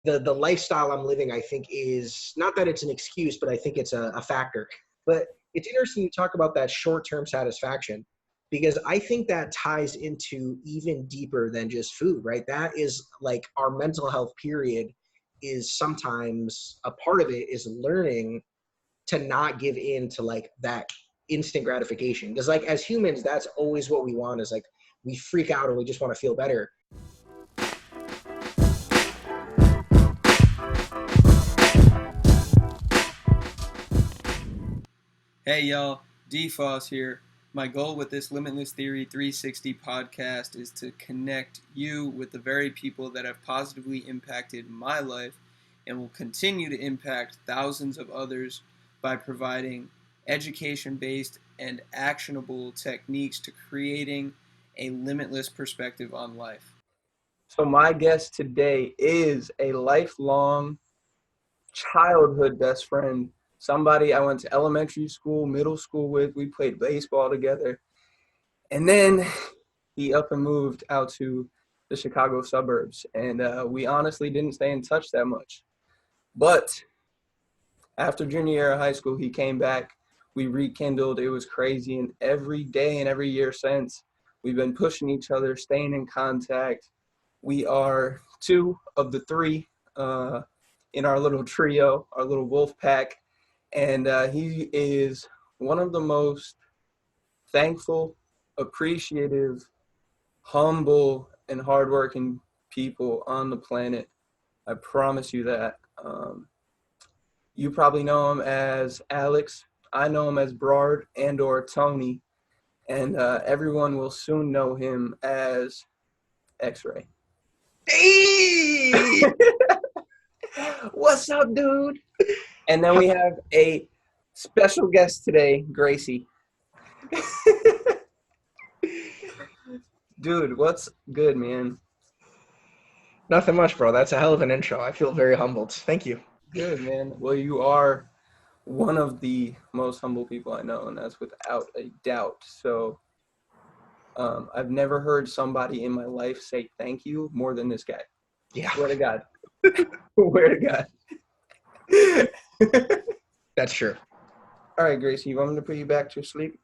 the lifestyle I'm living, I think, is not that it's an excuse, but I think it's a factor. But it's interesting you talk about that short-term satisfaction, because I think that ties into even deeper than just food, right? That is like our mental health period is sometimes a part of it is learning to not give in to like that instant gratification. Because like as humans, that's always what we want, is like we freak out or we just want to feel better. Hey y'all, DFoss here. My goal with this Limitless Theory 360 podcast is to connect you with the very people that have positively impacted my life and will continue to impact thousands of others by providing education-based and actionable techniques to creating a limitless perspective on life. So my guest today is a lifelong childhood best friend, somebody I went to elementary school, middle school with. We played baseball together. And then he up and moved out to the Chicago suburbs. And we honestly didn't stay in touch that much. But after junior year of high school, he came back. We rekindled. It was crazy. And every day and every year since, we've been pushing each other, staying in contact. We are two of the three in our little trio, our little wolf pack. And he is one of the most thankful, appreciative, humble, and hardworking people on the planet. I promise you that. You probably know him as Alex. I know him as Brard and or Tony. And everyone will soon know him as X-Ray. Hey! What's up, dude? And then we have a special guest today, Gracie. Dude, what's good, man? Nothing much, bro. That's a hell of an intro. I feel very humbled. Thank you. Good, man. Well, you are one of the most humble people I know, and that's without a doubt. So I've never heard somebody in my life say thank you more than this guy. Yeah. Swear to God. Swear to God. That's true. All right, Gracie, you want me to put you back to sleep?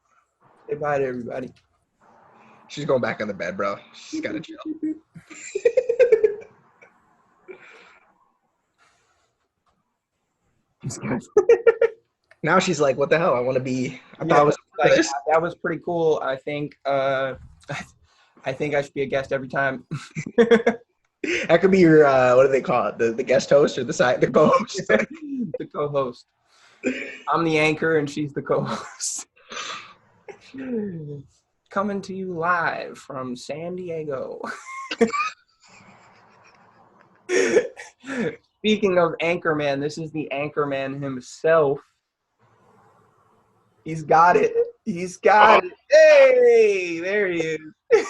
Say bye to everybody. She's going back on the bed, bro. She's got to chill. Now she's like, what the hell? I want to be. I thought I was like, that was pretty cool. I think I should be a guest every time. That could be your what do they call it? The guest host or the co-host? The co-host. I'm the anchor and she's the co-host. Coming to you live from San Diego. Speaking of Anchorman, this is the Anchorman himself. He's got it. He's got it. Hey, there he is.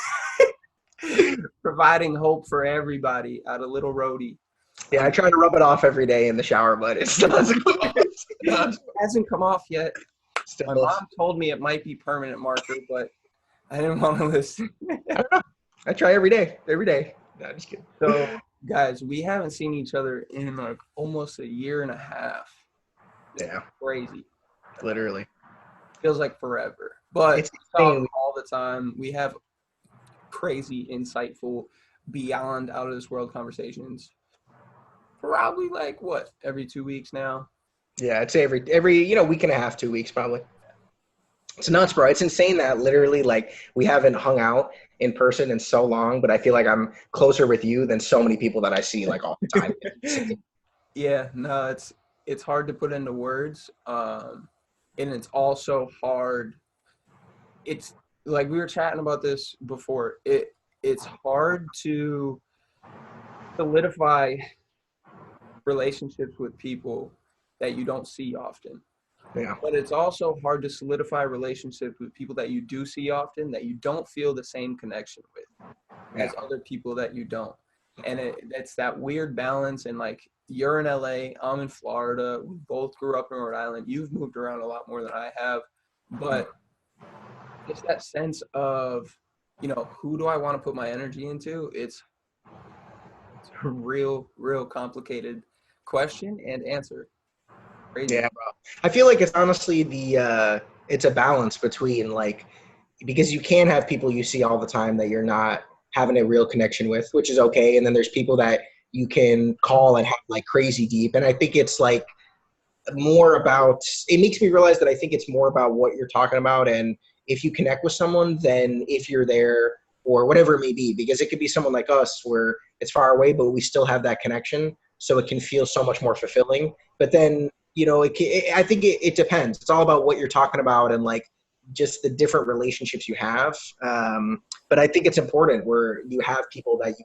Providing hope for everybody out of Little Rhodey. Yeah, I try to rub it off every day in the shower, but it still hasn't come off. It hasn't come off yet. Still My mom told me it might be permanent marker, but I didn't want to listen. I don't know. I try every day. Every day. No, just kidding. So, guys, we haven't seen each other in like almost a year and a half. Yeah. Crazy. Literally. Feels like forever. But It's we talk all the time. We have crazy, insightful, beyond out of this world conversations. Probably like what, every 2 weeks now? Yeah, I'd say every week and a half, 2 weeks probably. It's nuts, bro. It's insane that literally like we haven't hung out in person in so long, but I feel like I'm closer with you than so many people that I see like all the time. Yeah, no, it's hard to put into words. And it's also hard. It's like we were chatting about this before. It's hard to solidify relationships with people that you don't see often. Yeah. But it's also hard to solidify relationships with people that you do see often that you don't feel the same connection with as other people that you don't. And it's that weird balance. And like, you're in LA, I'm in Florida. We both grew up in Rhode Island. You've moved around a lot more than I have. But it's that sense of, who do I want to put my energy into? It's real complicated question and answer. Crazy. Yeah, bro. I feel like it's honestly it's a balance between like, because you can have people you see all the time that you're not having a real connection with, which is okay. And then there's people that you can call and have like crazy deep. And I think it's like more about, it makes me realize that I think it's more about what you're talking about. And if you connect with someone, then if you're there or whatever it may be, because it could be someone like us where it's far away, but we still have that connection. So it can feel so much more fulfilling. But then, I think it depends. It's all about what you're talking about and like just the different relationships you have. But I think it's important where you have people that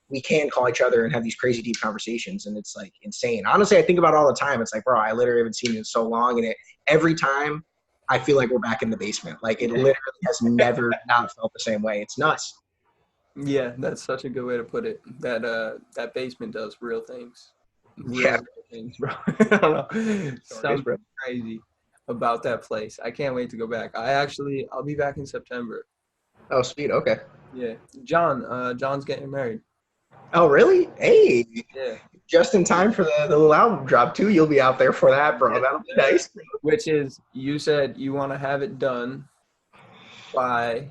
we can call each other and have these crazy deep conversations, and it's like insane. Honestly, I think about it all the time. It's like, bro, I literally haven't seen you in so long, and every time I feel like we're back in the basement. Like it literally has never not felt the same way. It's nuts. Yeah, that's such a good way to put it. That basement does real things. Yeah. Things, bro. I don't know. Something crazy about that place. I can't wait to go back. I'll be back in September. Oh, sweet. Okay. Yeah. John's getting married. Oh, really? Hey. Yeah. Just in time for the little album drop too. You'll be out there for that, bro. Yeah. That'll be nice. Which is, you said you want to have it done by.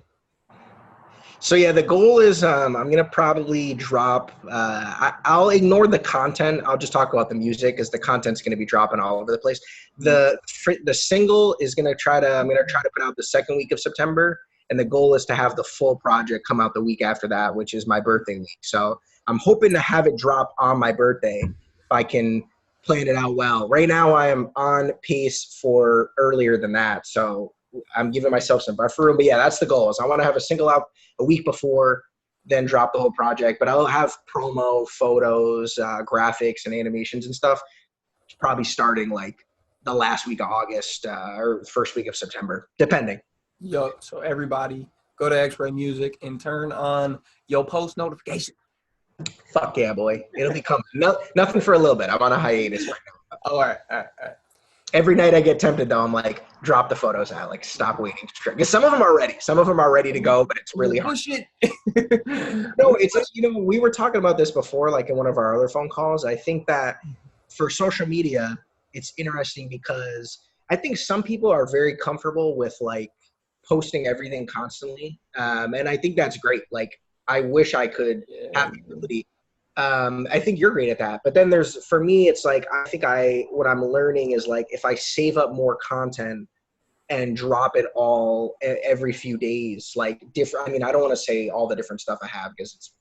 So yeah, the goal is I'm gonna probably drop. I'll ignore the content. I'll just talk about the music, because the content's gonna be dropping all over the place. The single is I'm gonna try to put out the second week of September, and the goal is to have the full project come out the week after that, which is my birthday week. So I'm hoping to have it drop on my birthday if I can plan it out well. Right now I am on pace for earlier than that, so I'm giving myself some buffer room. But yeah, that's the goal. Is I want to have a single out a week before, then drop the whole project. But I'll have promo, photos, graphics, and animations and stuff probably starting like the last week of August or first week of September, depending. Yup. So everybody go to X-Ray Music and turn on your post notification. Fuck yeah, boy. It'll be coming. Nothing for a little bit. I'm on a hiatus right now. Oh, all right. Every night I get tempted, though. I'm like, drop the photos out. Like, stop waiting. Because some of them are ready. Some of them are ready to go, but it's really hard. No, it's like, we were talking about this before, like in one of our other phone calls. I think that for social media, it's interesting because I think some people are very comfortable with like posting everything constantly. And I think that's great. Like, I wish I could have the ability. I think you're great at that. But then for me, it's like, I think what I'm learning is like, if I save up more content and drop it all every few days, like different, I mean, I don't want to say all the different stuff I have because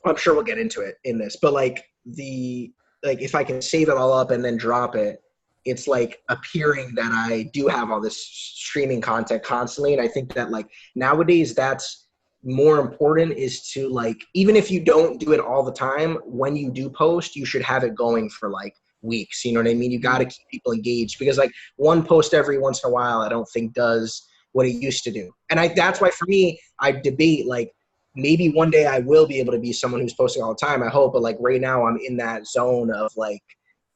I'm sure we'll get into it in this, but like if I can save it all up and then drop it, it's like appearing that I do have all this streaming content constantly. And I think that like nowadays that's more important, is to like, even if you don't do it all the time, when you do post, you should have it going for like weeks. You know what I mean? You got to keep people engaged, because like one post every once in a while, I don't think does what it used to do. And that's why for me, I debate like maybe one day I will be able to be someone who's posting all the time. I hope, but like right now I'm in that zone of like,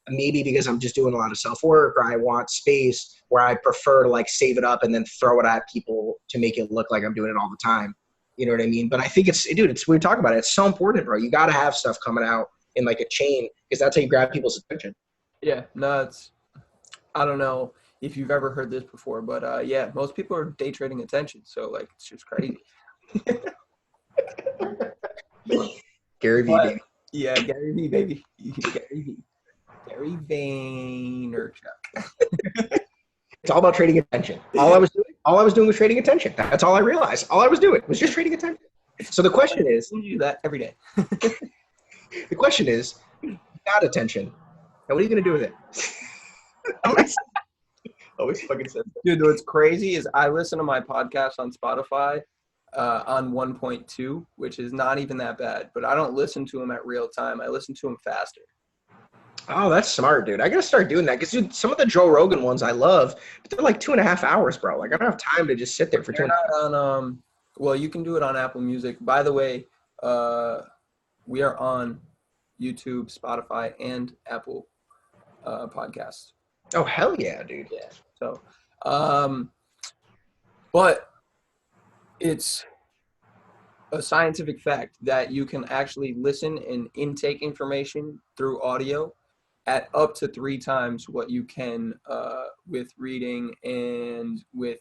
maybe because I'm just doing a lot of self-work, or I want space where I prefer to like save it up and then throw it at people to make it look like I'm doing it all the time. You know what I mean? But I think we're talking about it. It's so important, bro. You got to have stuff coming out in like a chain, because that's how you grab people's attention. Yeah, no, I don't know if you've ever heard this before, but yeah, most people are day trading attention. So like, it's just crazy. Gary V, baby. Yeah, Gary V, baby. Gary V. Gary Vaynerchuk. It's all about trading attention. All I was doing was trading attention. That's all I realized. All I was doing was just trading attention. So the question is, you do that every day. The question is, you got attention. Now what are you gonna do with it? Always fucking says that. Dude, what's crazy is I listen to my podcast on Spotify on 1.2, which is not even that bad, but I don't listen to them at real time. I listen to them faster. Oh, that's smart, dude. I gotta start doing that, because dude, some of the Joe Rogan ones I love, but they're like 2.5 hours, bro. Like I don't have time to just sit there for 2 hours. Well, you can do it on Apple Music. By the way, we are on YouTube, Spotify, and Apple Podcasts. Oh hell yeah, dude. Yeah. So, but it's a scientific fact that you can actually listen and intake information through audio at up to 3 times what you can with reading and with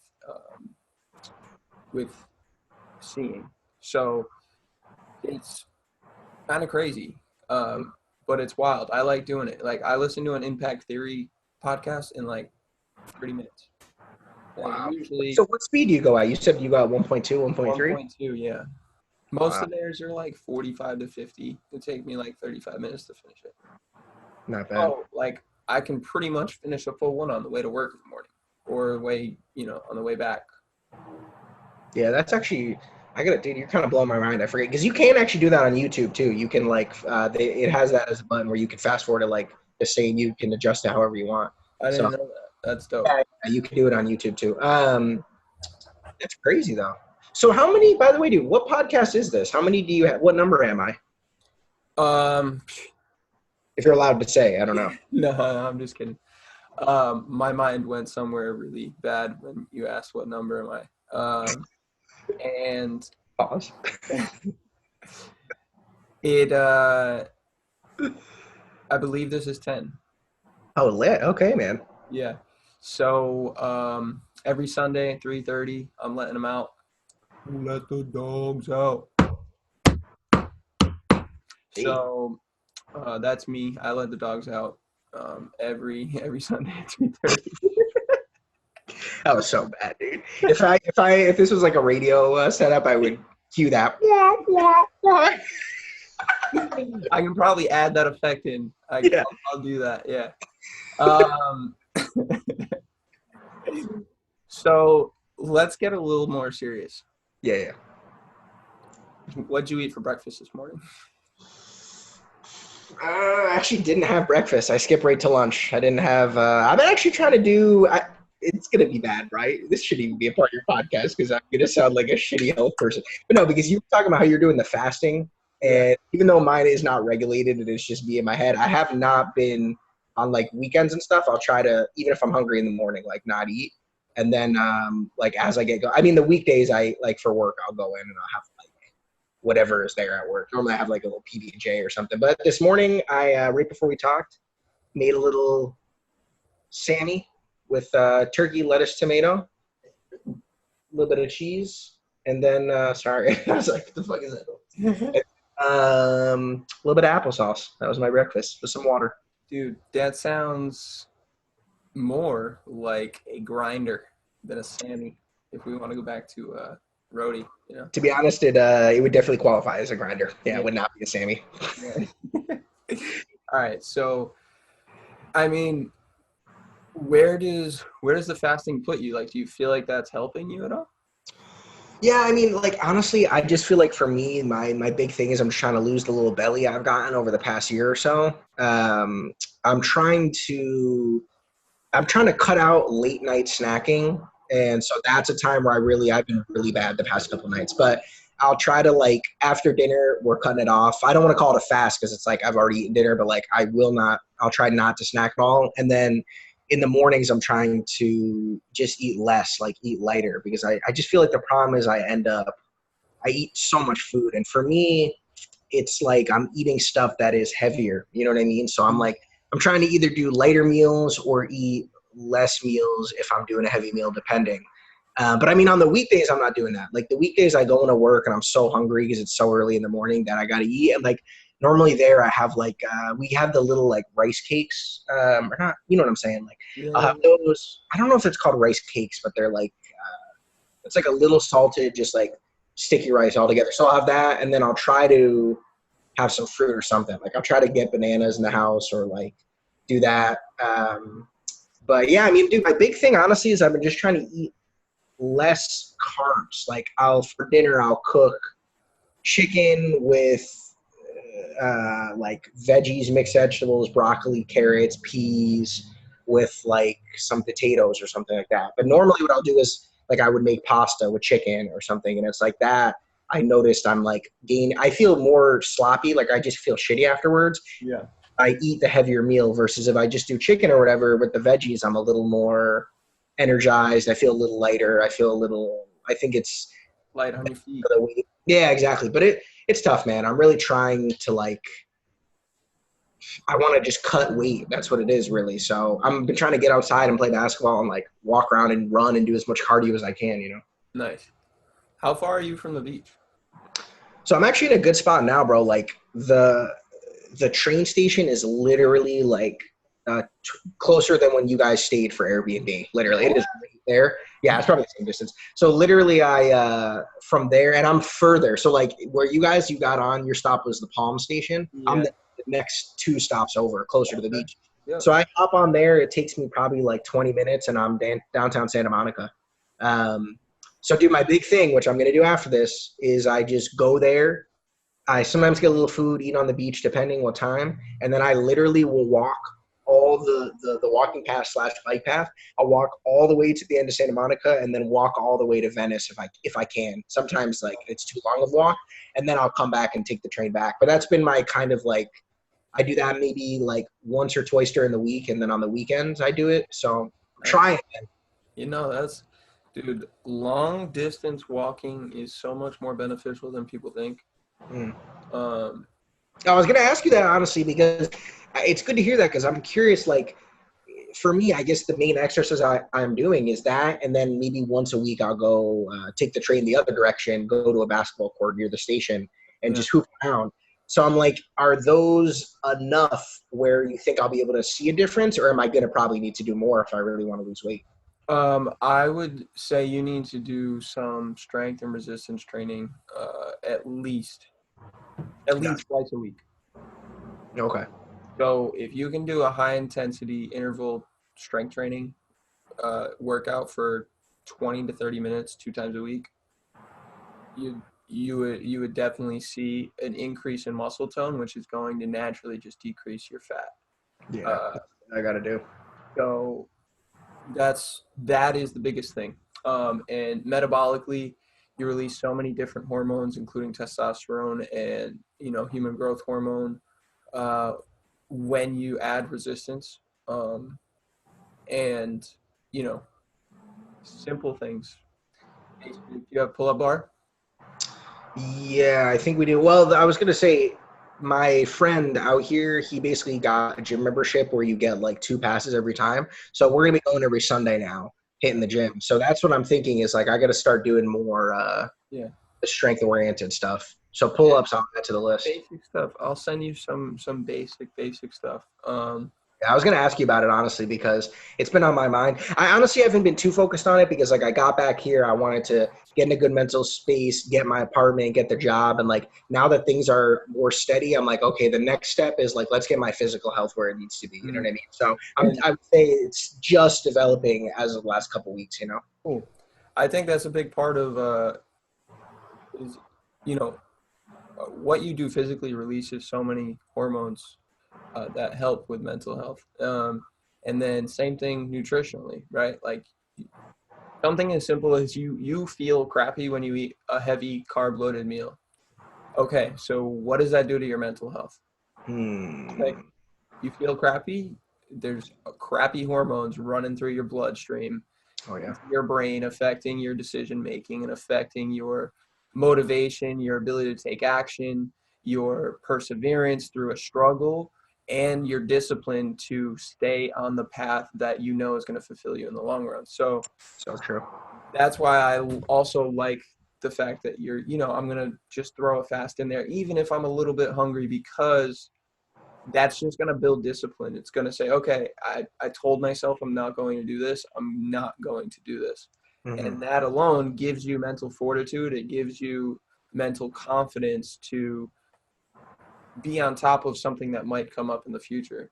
seeing. So it's kind of crazy, but it's wild. I like doing it. Like, I listen to an impact theory podcast in like 30 minutes. Wow. Usually, So what speed do you go at? You said you got 1.2, 1.3? 1.2, yeah. Most Wow. of theirs are like 45 to 50. It take me like 35 minutes to finish it. Not bad. Oh, like I can pretty much finish a full one on the way to work in the morning, or on the way back. Yeah, that's actually, dude, you're kind of blowing my mind. I forget, because you can actually do that on YouTube too. You can like, it has that as a button where you can fast forward to like the same, you can adjust it however you want. I didn't know that. That's dope. Yeah, you can do it on YouTube too. That's crazy though. So how many, by the way, dude, what podcast is this? How many do you have? What number am I? If you're allowed to say, I don't know. No, I'm just kidding. My mind went somewhere really bad when you asked what number am I. And Pause. I believe this is 10. Oh, lit. Okay, man. Yeah. So every Sunday at 3:30, I'm letting them out. Let the dogs out. So that's me. I let the dogs out every Sunday at 3:30. That was so bad, dude. If this was like a radio setup, I would cue that. I can probably add that effect in. I'll do that. Yeah. So let's get a little more serious. Yeah. What'd you eat for breakfast this morning? I actually didn't have breakfast. I skipped right to lunch. I didn't have. I'm actually trying to do. It's gonna be bad, right? This shouldn't even be a part of your podcast because I'm gonna sound like a shitty health person. But no, because you were talking about how you're doing the fasting, and even though mine is not regulated, it is just me in my head. I have not been on like weekends and stuff. I'll try to, even if I'm hungry in the morning, like not eat, and then like as I get going. I mean, the weekdays I like for work, I'll go in and I'll have like whatever is there at work. Normally I have like a little PB&J or something. But this morning, I right before we talked, made a little Sammy with turkey, lettuce, tomato, a little bit of cheese, and then sorry, I was like, what the fuck is that? A little bit of applesauce. That was my breakfast with some water. Dude, that sounds more like a grinder than a Sammy. If we want to go back to Rody, you know. To be honest, it would definitely qualify as a grinder. Yeah, it would not be a Sammy. Yeah. All right, so I mean, where does the fasting put you? Like, do you feel like that's helping you at all? Yeah, I mean, like, honestly, I just feel like for me, my big thing is I'm just trying to lose the little belly I've gotten over the past year or so. I'm trying to cut out late night snacking. And so that's a time where I've been really bad the past couple nights. But I'll try to, like, after dinner, we're cutting it off. I don't want to call it a fast because it's like I've already eaten dinner, but, like, I'll try not to snack at all. And then in the mornings, I'm trying to just eat less, like eat lighter, because I just feel like the problem is I eat so much food. And for me, it's like I'm eating stuff that is heavier. You know what I mean? So I'm trying to either do lighter meals or eat less meals if I'm doing a heavy meal, depending. But I mean, on the weekdays, I'm not doing that. Like the weekdays I go into work and I'm so hungry because it's so early in the morning that I got to eat. And like normally there I have like, we have the little like rice cakes or not, you know what I'm saying? Like I'll have those, I don't know if it's called rice cakes, but they're like, it's like a little salted, just like sticky rice all together. So I'll have that. And then I'll try to have some fruit or something. Like I'll try to get bananas in the house or like do that. But yeah, I mean, dude, my big thing honestly is I've been just trying to eat less carbs. Like for dinner, I'll cook chicken with like veggies, mixed vegetables, broccoli, carrots, peas with like some potatoes or something like that. But normally what I'll do is like I would make pasta with chicken or something. And it's like that. I noticed I'm like I feel more sloppy. Like I just feel shitty afterwards. Yeah. I eat the heavier meal versus if I just do chicken or whatever with the veggies, I'm a little more energized. I feel a little lighter. I think it's light on your feet. Yeah, exactly. But it's tough, man. I'm really trying to I want to just cut weight. That's what it is, really. So I've been trying to get outside and play basketball and walk around and run and do as much cardio as I can, Nice. How far are you from the beach? So I'm actually in a good spot now, bro. The train station is literally closer than when you guys stayed for Airbnb. Literally, it is right there. Yeah, it's probably the same distance. So literally, I from there, and I'm further. So where you got on, your stop was the Palm Station. Yeah. I'm the next 2 stops over, closer to the beach. Yeah. So I hop on there. It takes me probably 20 minutes, and I'm downtown Santa Monica. So, dude, my big thing, which I'm going to do after this, is I just go there. I sometimes get a little food, eat on the beach, depending what time. And then I literally will walk all the walking path / bike path. I'll walk all the way to the end of Santa Monica and then walk all the way to Venice if I can. Sometimes it's too long of a walk. And then I'll come back and take the train back. But that's been my kind of I do that maybe once or twice during the week. And then on the weekends I do it. So try it, man. Dude, long distance walking is so much more beneficial than people think. I was going to ask you that, honestly, because it's good to hear that, because I'm curious, for me, I guess the main exercise I'm doing is that, and then maybe once a week I'll go take the train the other direction, go to a basketball court near the station, and just hoop around. So I'm are those enough where you think I'll be able to see a difference, or am I going to probably need to do more if I really want to lose weight? I would say you need to do some strength and resistance training at least twice a week. Okay. So if you can do a high intensity interval strength training workout for 20 to 30 minutes 2 times a week, you would definitely see an increase in muscle tone, which is going to naturally just decrease your fat. Yeah, I got to do. So that is the biggest thing. And metabolically, you release so many different hormones, including testosterone and human growth hormone, when you add resistance. And simple things. Do you have pull-up bar? Yeah, I think we do. Well, I was gonna say, my friend out here, he basically got a gym membership where you get 2 passes every time. So we're gonna be going every Sunday now, hitting the gym. So that's what I'm thinking is I got to start doing more strength oriented stuff. So pull-ups, I'll add to the list. Basic stuff. I'll send you some basic stuff. I was going to ask you about it, honestly, because it's been on my mind. I honestly haven't been too focused on it because, I got back here, I wanted to get in a good mental space, get my apartment, get the job. And, now that things are more steady, I'm okay, the next step is, let's get my physical health where it needs to be. You know what I mean? So I would say it's just developing as of the last couple of weeks, Cool. I think that's a big part of, what you do physically releases so many hormones that help with mental health. And then same thing nutritionally, right? Something as simple as you feel crappy when you eat a heavy carb loaded meal. Okay, so what does that do to your mental health? You feel crappy, there's crappy hormones running through your bloodstream, your brain, affecting your decision making and affecting your motivation, your ability to take action, your perseverance through a struggle, and your discipline to stay on the path that is going to fulfill you in the long run. So true. That's why I also like the fact that I'm going to just throw a fast in there, even if I'm a little bit hungry, because that's just going to build discipline. It's going to say, okay, I told myself I'm not going to do this. I'm not going to do this. Mm-hmm. And that alone gives you mental fortitude. It gives you mental confidence to be on top of something that might come up in the future.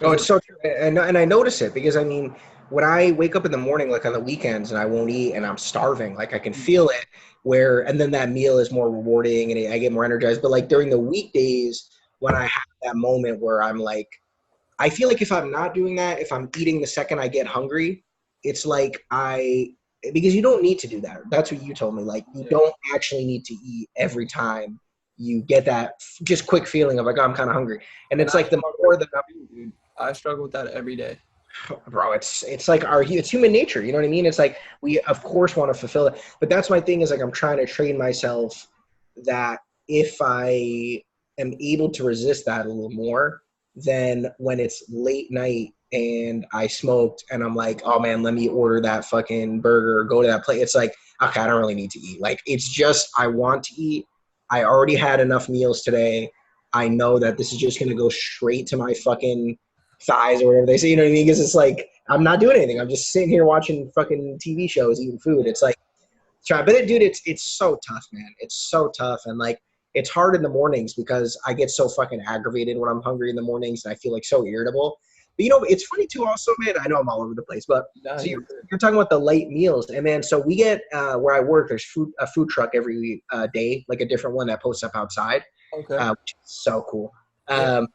Oh, it's so true. And I notice it because, when I wake up in the morning, on the weekends, and I won't eat and I'm starving, I can feel it and then that meal is more rewarding and I get more energized. But during the weekdays, when I have that moment where I'm I feel if I'm not doing that, if I'm eating the second I get hungry, it's because you don't need to do that. That's what you told me. You don't actually need to eat every time you get that just quick feeling of oh, I'm kind of hungry. And it's the more that I struggle with that every day. Bro, it's like it's human nature. You know what I mean? It's like we of course want to fulfill it, but that's my thing is like I'm trying to train myself that if I am able to resist that a little more, then when it's late night and I smoked and I'm like, oh man, let me order that fucking burger or go to that place. It's like, okay, I don't really need to eat. Like it's just I want to eat. I already had enough meals today. I know that this is just gonna go straight to my fucking thighs or whatever they say, you know what I mean? Because it's like I'm not doing anything. I'm just sitting here watching fucking TV shows, eating food. It's like, try, but dude, it's so tough, man. It's so tough, and like it's hard in the mornings because I get so fucking aggravated when I'm hungry in the mornings, and I feel like so irritable. But you know, it's funny too, also, man. I know I'm all over the place, but No, so you're talking about the light meals, and man, so we get where I work. There's a food truck every day, like a different one that posts up outside, okay. which is so cool. Yeah.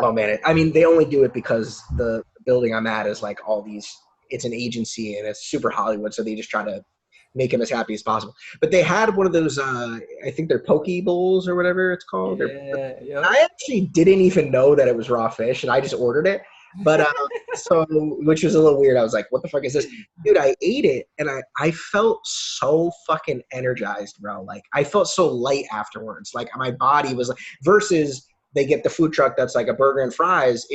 Oh man, I mean, they only do it because the building I'm at is like all these. It's an agency and it's super Hollywood, so they just try to make him as happy as possible. But they had one of those. I think they're poke bowls or whatever it's called. Yeah. Yep. I actually didn't even know that it was raw fish, and I just ordered it. But so, which was a little weird. I was like, "What the fuck is this, dude?" I ate it, and I felt so fucking energized, bro. Like I felt so light afterwards. Like my body was like versus they get the food truck that's like a burger and fries.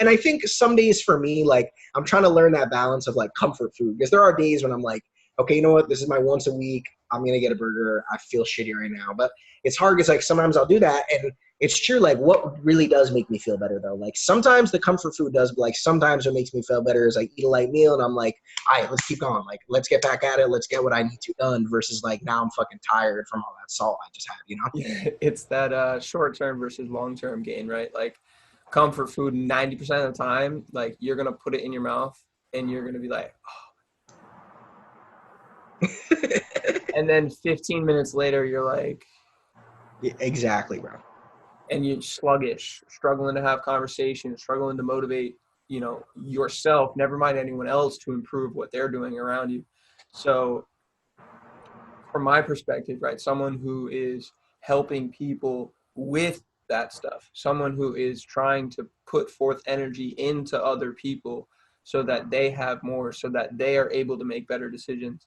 And I think some days for me, like I'm trying to learn that balance of like comfort food because there are days when I'm like, okay, you know what? This is my once a week. I'm going to get a burger. I feel shitty right now. But it's hard because like sometimes I'll do that. And it's true. Like what really does make me feel better though? Like sometimes the comfort food does, but like sometimes what makes me feel better is like eat a light meal and I'm like, all right, let's keep going. Like let's get back at it. Let's get what I need to done versus like now I'm fucking tired from all that salt I just had, you know? It's that short-term versus long-term gain, right? Like comfort food 90% of the time, like you're going to put it in your mouth and you're going to be like, oh. And then 15 minutes later, you're like, Exactly, bro. and you're sluggish, struggling to have conversations, struggling to motivate, yourself, never mind anyone else to improve what they're doing around you. So from my perspective, right, someone who is helping people with that stuff, someone who is trying to put forth energy into other people so that they have more, so that they are able to make better decisions.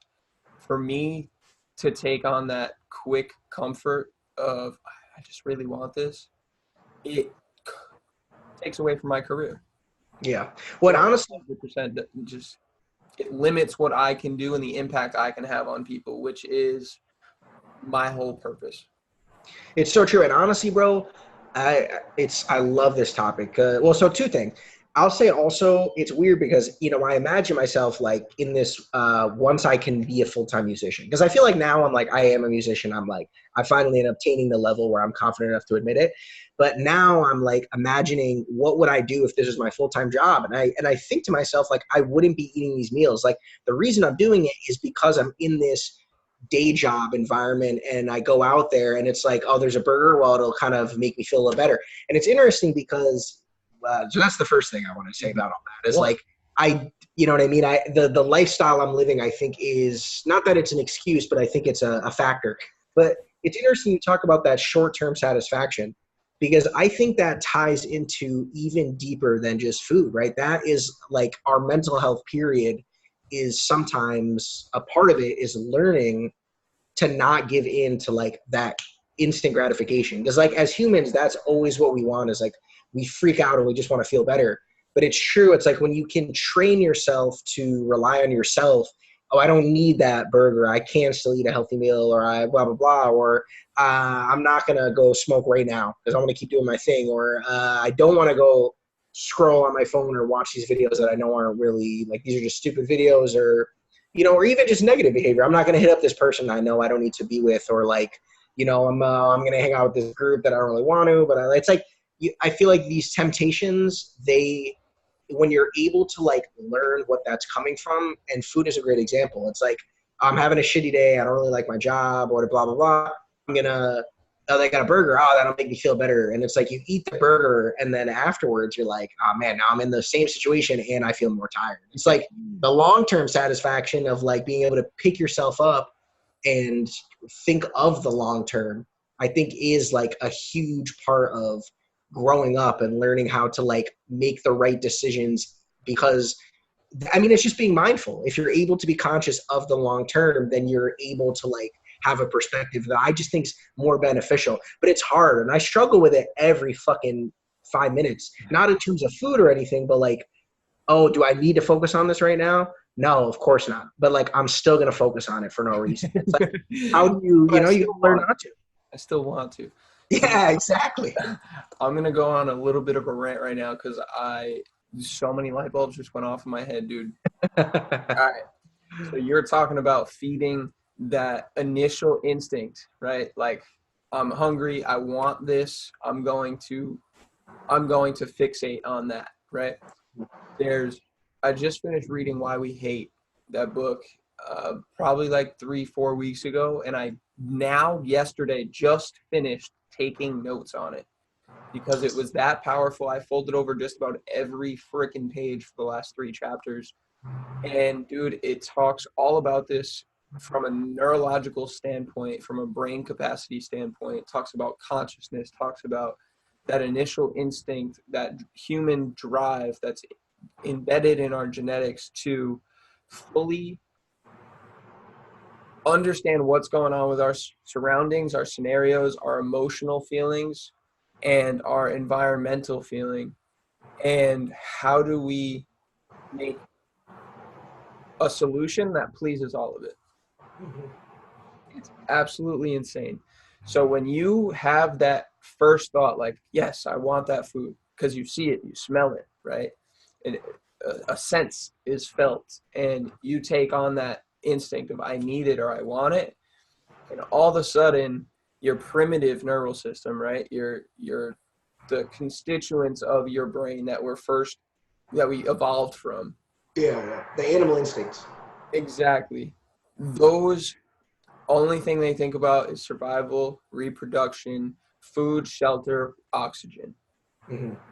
For me to take on that quick comfort of, I just really want this, it takes away from my career. Yeah. What honestly, 100% just it limits what I can do and the impact I can have on people, which is my whole purpose. it's so true. And honestly, bro, I love this topic. Well, so two things. I'll say also it's weird because, I imagine myself like in this, once I can be a full-time musician, because I feel like now I'm like, I am a musician. I'm like, I finally am obtaining the level where I'm confident enough to admit it. But now I'm like imagining what would I do if this was my full-time job? And I think to myself, like, I wouldn't be eating these meals. Like the reason I'm doing it is because I'm in this day job environment and I go out there and it's like, oh, there's a burger. Well, it'll kind of make me feel a little better. And it's interesting because so that's the first thing I want to say about all that is like, you know what I mean? The lifestyle I'm living, I think is not that it's an excuse, but I think it's a factor. But it's interesting you talk about that short-term satisfaction because I think that ties into even deeper than just food, right? That is like our mental health period is sometimes a part of it is learning to not give in to like that instant gratification. Because like as humans, that's always what we want is like, we freak out and we just want to feel better. But it's true. It's like when you can train yourself to rely on yourself. Oh, I don't need that burger. I can still eat a healthy meal or I blah, blah, blah. Or I'm not going to go smoke right now because I want to keep doing my thing. Or I don't want to go scroll on my phone or watch these videos that I know aren't really like, these are just stupid videos or, or even just negative behavior. I'm not going to hit up this person I know I don't need to be with or like, I'm going to hang out with this group that I don't really want to, but it's like, I feel like these temptations, when you're able to like learn what that's coming from, and food is a great example. It's like, I'm having a shitty day. I don't really like my job or blah, blah, blah. Oh, they got a burger. Oh, that'll make me feel better. And it's like you eat the burger and then afterwards you're like, oh man, now I'm in the same situation and I feel more tired. It's like the long-term satisfaction of like being able to pick yourself up and think of the long-term, I think is like a huge part of growing up and learning how to like make the right decisions because I mean, it's just being mindful. If you're able to be conscious of the long term, then you're able to like have a perspective that I just think's more beneficial. But it's hard, and I struggle with it every fucking 5 minutes. Not in terms of food or anything, but like, oh, do I need to focus on this right now? No, of course not. But like, I'm still gonna focus on it for no reason. It's like, how do you, you know, you learn not to. I still want to. Yeah, exactly. I'm gonna go on a little bit of a rant right now because so many light bulbs just went off in my head, dude. All right. So you're talking about feeding that initial instinct, right? Like, I'm hungry, I want this, I'm going to fixate on that, right? I just finished reading Why We Hate, that book, probably like 3-4 weeks ago, and I yesterday just finished taking notes on it because it was that powerful. I folded over just about every freaking page for the last 3 chapters. And dude, it talks all about this from a neurological standpoint, from a brain capacity standpoint. It talks about consciousness, talks about that initial instinct, that human drive that's embedded in our genetics to fully understand what's going on with our surroundings, our scenarios, our emotional feelings, and our environmental feeling. And how do we make a solution that pleases all of it? It's absolutely insane. So when you have that first thought, like, yes, I want that food, because you see it, you smell it, right? And a sense is felt, and you take on that instinct of I need it or I want it, and all of a sudden your primitive neural system, right, the constituents of your brain that we evolved from, Yeah, the animal instincts. exactly, those only thing they think about is survival, reproduction, food, shelter, oxygen,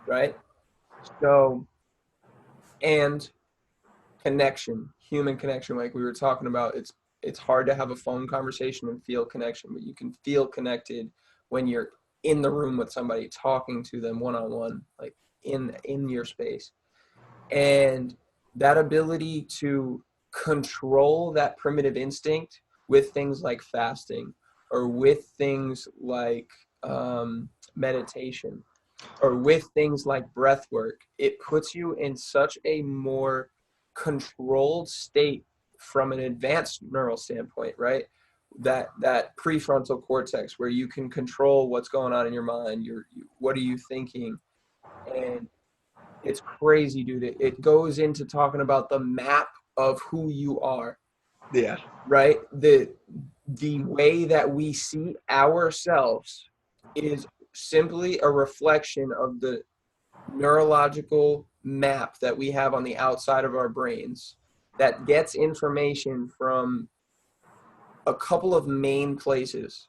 right? So, and connection, human connection, like we were talking about. It's hard to have a phone conversation and feel connection, but you can feel connected when you're in the room with somebody, talking to them one-on-one, like in your space. And that ability to control that primitive instinct with things like fasting, or with things like meditation, or with things like breath work, it puts you in such a more controlled state from an advanced neural standpoint, right? That prefrontal cortex where you can control what's going on in your mind. What are you thinking? And it's crazy, dude. It goes into talking about the map of who you are. Yeah. Right? The way that we see ourselves is simply a reflection of the neurological map that we have on the outside of our brains that gets information from a couple of main places.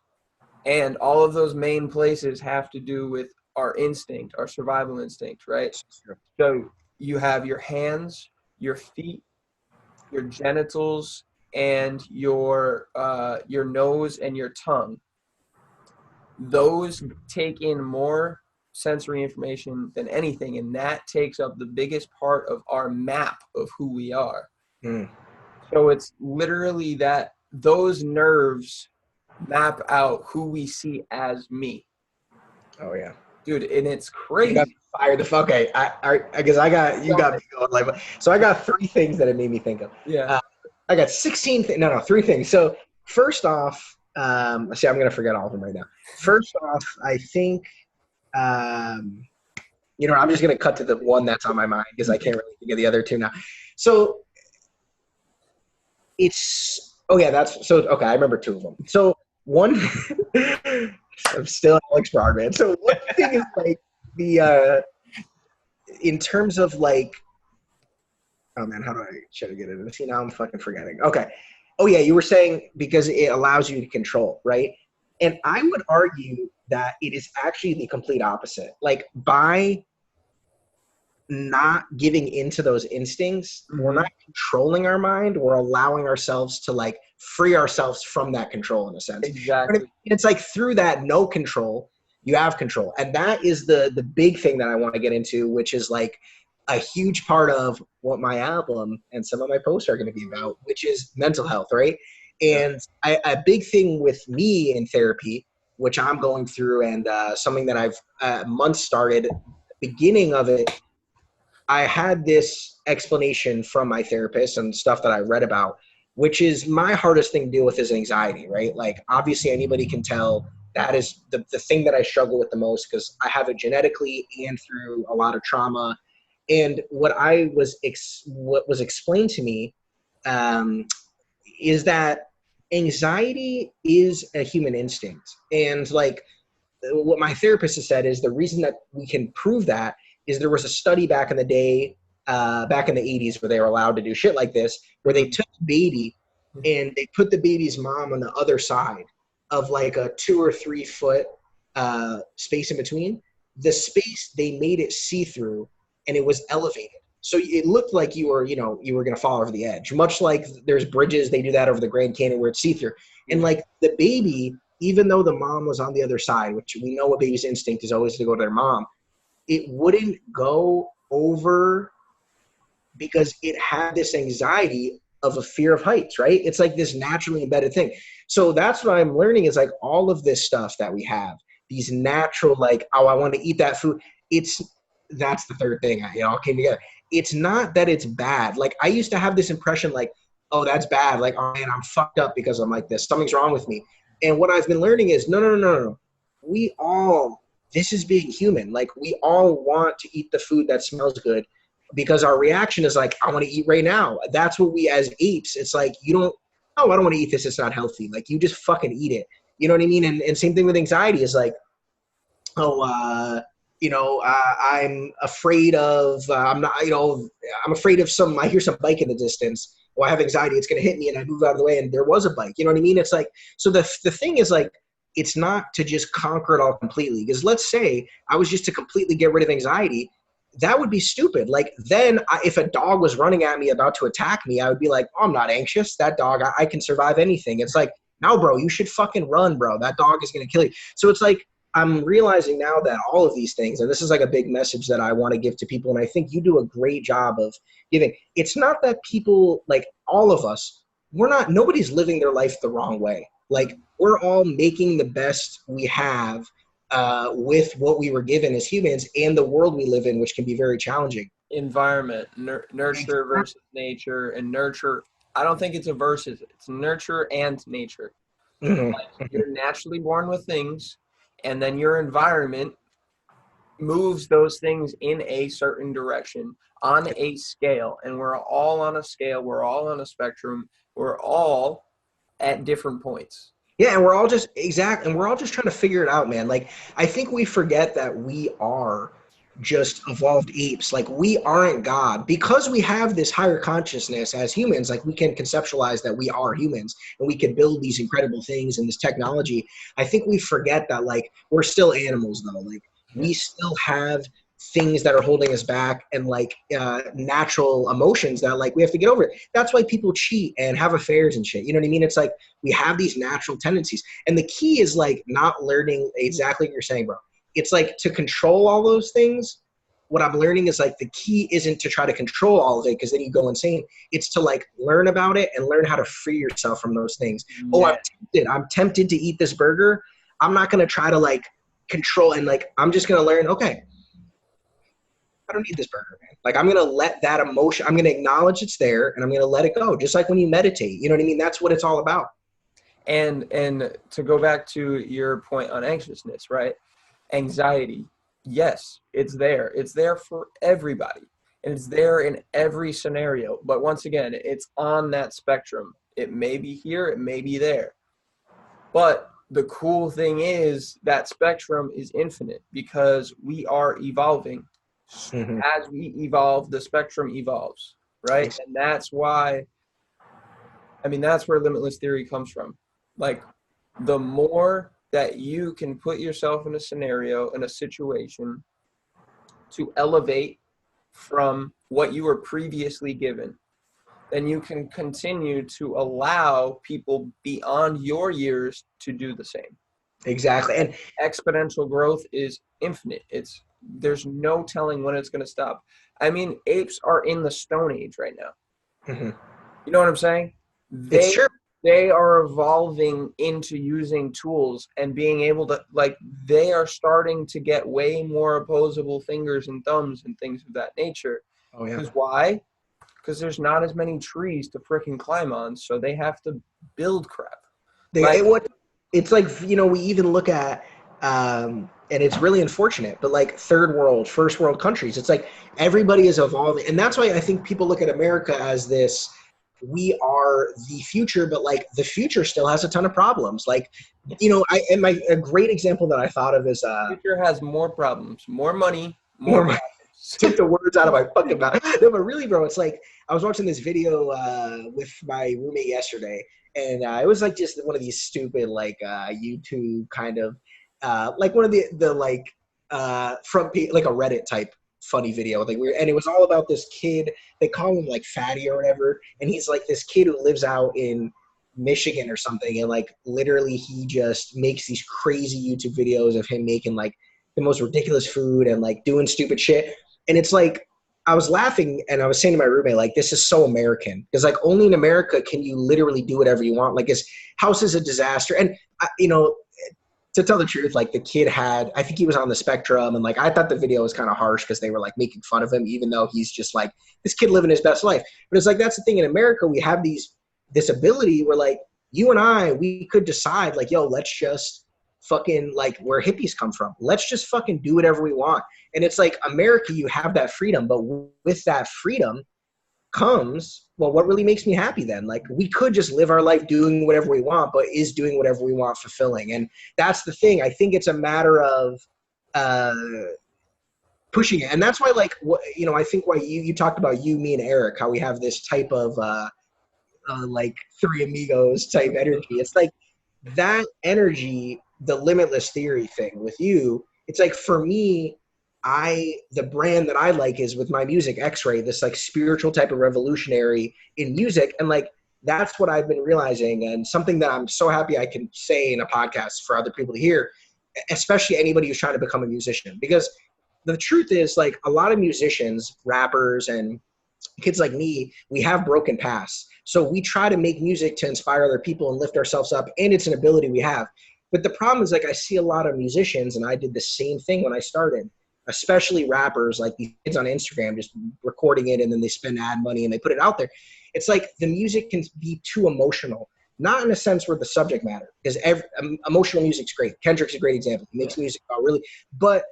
And all of those main places have to do with our instinct, our survival instinct, right? Sure. So you have your hands, your feet, your genitals, and your nose and your tongue. Those take in more sensory information than anything, and that takes up the biggest part of our map of who we are. So it's literally that those nerves map out who we see as me. Oh yeah, dude, and it's crazy. You got me fired the fuck. Okay, I guess you got me going. Like, so I got 3 things that it made me think of. Yeah. I got 16 3 things. So first off, see, I'm gonna forget all of them right now. First off, I think, you know, I'm just gonna cut to the one that's on my mind because I can't really think of the other 2 now. So it's okay. I remember 2 of them. So one, I'm still Alex Brard, man. So one thing is like in terms of like, oh man, should I get it? See, now I'm fucking forgetting. Okay. Oh yeah, you were saying because it allows you to control, right? And I would argue that it is actually the complete opposite. Like, by not giving into those instincts, we're not controlling our mind, we're allowing ourselves to like free ourselves from that control in a sense. Exactly. But it's like through that no control, you have control. And that is the big thing that I want to get into, which is like a huge part of what my album and some of my posts are going to be about, which is mental health, right? And a big thing with me in therapy, which I'm going through, and something that I've months started, beginning of it, I had this explanation from my therapist and stuff that I read about, which is my hardest thing to deal with is anxiety, right? Like, obviously anybody can tell that is the thing that I struggle with the most, because I have it genetically and through a lot of trauma. And what was explained to me is that anxiety is a human instinct. And like, what my therapist has said is the reason that we can prove that is there was a study back in the day, back in the 80s, where they were allowed to do shit like this, where they took the baby and they put the baby's mom on the other side of like a 2 or 3 foot space in between. The space, they made it see-through, and it was elevated. So it looked like you were going to fall over the edge, much like there's bridges, they do that over the Grand Canyon where it's see-through. And like the baby, even though the mom was on the other side, which we know a baby's instinct is always to go to their mom, it wouldn't go over because it had this anxiety of a fear of heights, right? It's like this naturally embedded thing. So that's what I'm learning is like all of this stuff that we have, these natural, like, oh, I want to eat that food. That's the third thing. It all came together. It's not that it's bad. Like, I used to have this impression like, oh, that's bad. Like, oh man, I'm fucked up because I'm like this. Something's wrong with me. And what I've been learning is no. This is being human. Like, we all want to eat the food that smells good because our reaction is like, I want to eat right now. That's what we as apes, it's like, I don't want to eat this. It's not healthy. Like, you just fucking eat it. You know what I mean? And same thing with anxiety is like, I'm afraid of, I'm afraid of I hear some bike in the distance. Well, I have anxiety. It's going to hit me. And I move out of the way and there was a bike. You know what I mean? It's like, so the thing is like, it's not to just conquer it all completely. Because let's say I was just to completely get rid of anxiety, that would be stupid. Like, then if a dog was running at me about to attack me, I would be like, oh, I'm not anxious. That dog, I can survive anything. It's like, no, bro, you should fucking run, bro. That dog is going to kill you. So it's like, I'm realizing now that all of these things, and this is like a big message that I want to give to people, and I think you do a great job of giving. It's not that people, like all of us, nobody's living their life the wrong way. Like, we're all making the best we have with what we were given as humans and the world we live in, which can be very challenging. Environment, nurture versus nature, and nurture. I don't think it's a versus. It's nurture and nature. Mm-hmm. Like, you're naturally born with things, and then your environment moves those things in a certain direction on a scale. And we're all on a scale. We're all on a spectrum. We're all at different points. Yeah, and we're all just trying to figure it out, man. Like, I think we forget that we are just evolved apes. Like, we aren't God. Because we have this higher consciousness as humans, like, we can conceptualize that we are humans and we can build these incredible things and this technology. I think we forget that, like, we're still animals, though. Like, we still have things that are holding us back and like natural emotions that like we have to get over it. That's why people cheat and have affairs and shit. You know what I mean? It's like we have these natural tendencies. And the key is like not learning exactly what you're saying, bro. It's like to control all those things. What I'm learning is like the key isn't to try to control all of it because then you go insane. It's to like learn about it and learn how to free yourself from those things. Yeah. Oh, I'm tempted to eat this burger. I'm not going to try to like control and like, I'm just going to learn, okay, I don't need this burger, man. Like, I'm going to let that emotion, I'm going to acknowledge it's there and I'm going to let it go. Just like when you meditate, you know what I mean? That's what it's all about. And to go back to your point on anxiousness, right? Anxiety. Yes, it's there. It's there for everybody. And it's there in every scenario. But once again, it's on that spectrum. It may be here, it may be there. But the cool thing is that spectrum is infinite because we are evolving. Mm-hmm. As we evolve, the spectrum evolves, right? And that's why, I mean, that's where limitless theory comes from. Like, the more that you can put yourself in a scenario, in a situation to elevate from what you were previously given, then you can continue to allow people beyond your years to do the same. Exactly. And exponential growth is infinite. It's there's no telling when it's going to stop. I mean, apes are in the Stone Age right now. Mm-hmm. You know what I'm saying? It's true. They are evolving into using tools and being able to, like, they are starting to get way more opposable fingers and thumbs and things of that nature. Oh, yeah. Because why? Because there's not as many trees to frickin' climb on, so they have to build crap. It's like, you know, we even look at, and it's really unfortunate, but like third world, first world countries, it's like everybody is evolving. And that's why I think people look at America as this, we are the future, but like the future still has a ton of problems. Like, you know, a great example that I thought of is the future has more problems, more money, more money. Took the words out of my fucking mouth. No, but really, bro, it's like I was watching this video with my roommate yesterday, and it was like just one of these stupid like YouTube kind of like one of the like front page, like a Reddit type funny video, like weird, and it was all about this kid. They call him like Fatty or whatever, and he's like this kid who lives out in Michigan or something, and like literally he just makes these crazy YouTube videos of him making like the most ridiculous food and like doing stupid shit. And it's like, I was laughing and I was saying to my roommate, like, this is so American. Because like only in America can you literally do whatever you want. Like his house is a disaster. And, you know, to tell the truth, like the kid had, I think he was on the spectrum. And like, I thought the video was kind of harsh because they were like making fun of him, even though he's just like this kid living his best life. But it's like, that's the thing. In America, we have this ability where like you and I, we could decide like, yo, let's just fucking like where hippies come from. Let's just fucking do whatever we want. And it's like America, you have that freedom, but with that freedom comes, well, what really makes me happy then? Like we could just live our life doing whatever we want, but is doing whatever we want fulfilling? And that's the thing. I think it's a matter of pushing it. And that's why, like, you know, I think why you talked about you, me, and Eric, how we have this type of like Three Amigos type energy. It's like that energy, the limitless theory thing with you, it's like for me, the brand that I like is with my music, X-Ray, this like spiritual type of revolutionary in music. And like, that's what I've been realizing, and something that I'm so happy I can say in a podcast for other people to hear, especially anybody who's trying to become a musician. Because the truth is, like, a lot of musicians, rappers, and kids like me, we have broken paths. So we try to make music to inspire other people and lift ourselves up, and it's an ability we have. But the problem is, like, I see a lot of musicians, and I did the same thing when I started, especially rappers, like these kids on Instagram just recording it and then they spend ad money and they put it out there. It's like the music can be too emotional, not in a sense where the subject matter, because emotional music's great. Kendrick's a great example. He makes music about really, but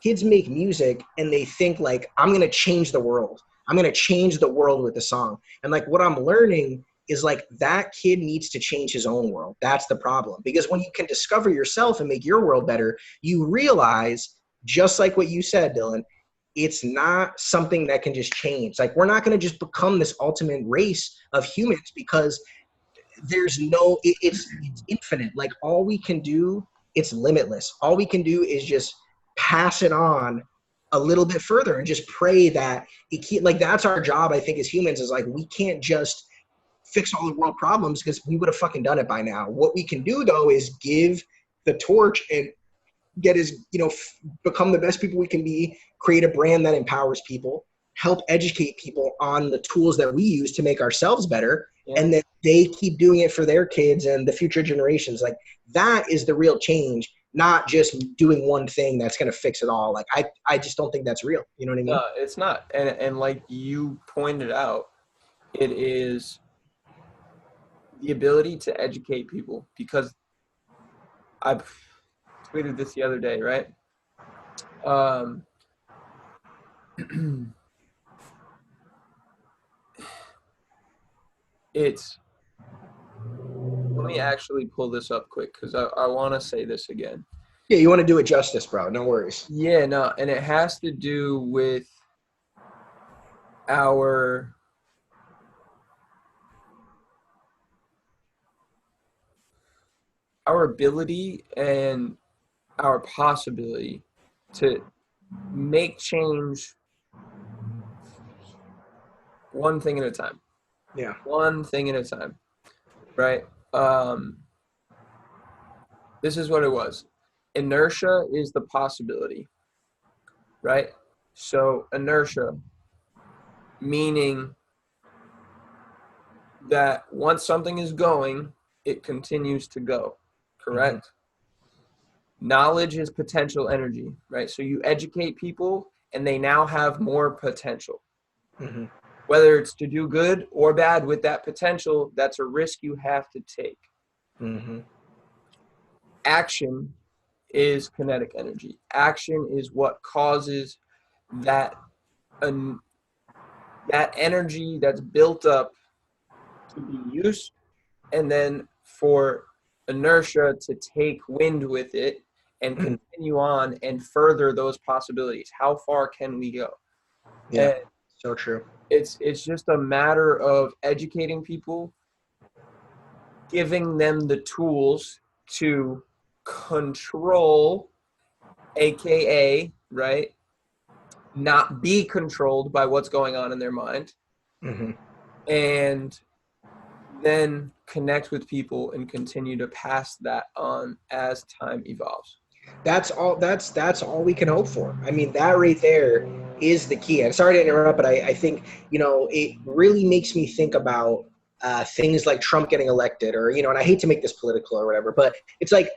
kids make music and they think like, I'm going to change the world. I'm going to change the world with the song. And like what I'm learning is like that kid needs to change his own world. That's the problem. Because when you can discover yourself and make your world better, you realize, just like what you said, Dylan, it's not something that can just change. Like, we're not going to just become this ultimate race of humans because there's no, it's infinite. Like, all we can do, it's limitless. All we can do is just pass it on a little bit further and just pray that it keep, like, that's our job, I think, as humans, is like, we can't just fix all the world problems because we would have fucking done it by now. What we can do, though, is give the torch and get as, you know, become the best people we can be, create a brand that empowers people, help educate people on the tools that we use to make ourselves better, and then they keep doing it for their kids and the future generations. Like, that is the real change, not just doing one thing that's going to fix it all. Like, I just don't think that's real. You know what I mean? No, it's not. And like you pointed out, it is the ability to educate people, because I tweeted this the other day, right? Let me actually pull this up quick because I want to say this again. Yeah, you want to do it justice, bro. No worries. Yeah, no, and it has to do with our ability and our possibility to make change one thing at a time. Yeah. One thing at a time, right? This is what it was. Inertia is the possibility. right? So inertia, meaning that once something is going, it continues to go, correct? Mm-hmm. Knowledge is potential energy, right? So you educate people and they now have more potential. Mm-hmm. Whether it's to do good or bad with that potential, that's a risk you have to take. Mm-hmm. Action is kinetic energy. Action is what causes that energy that's built up to be used, and then for inertia to take wind with it and continue on and further those possibilities. How far can we go? Yeah, and so true. It's just a matter of educating people, giving them the tools to control, aka, right, not be controlled by what's going on in their mind, and then connect with people and continue to pass that on as time evolves. That's all we can hope for. I mean, that right there is the key. I'm sorry to interrupt, but I think, it really makes me think about things like Trump getting elected, or, and I hate to make this political or whatever, but it's like,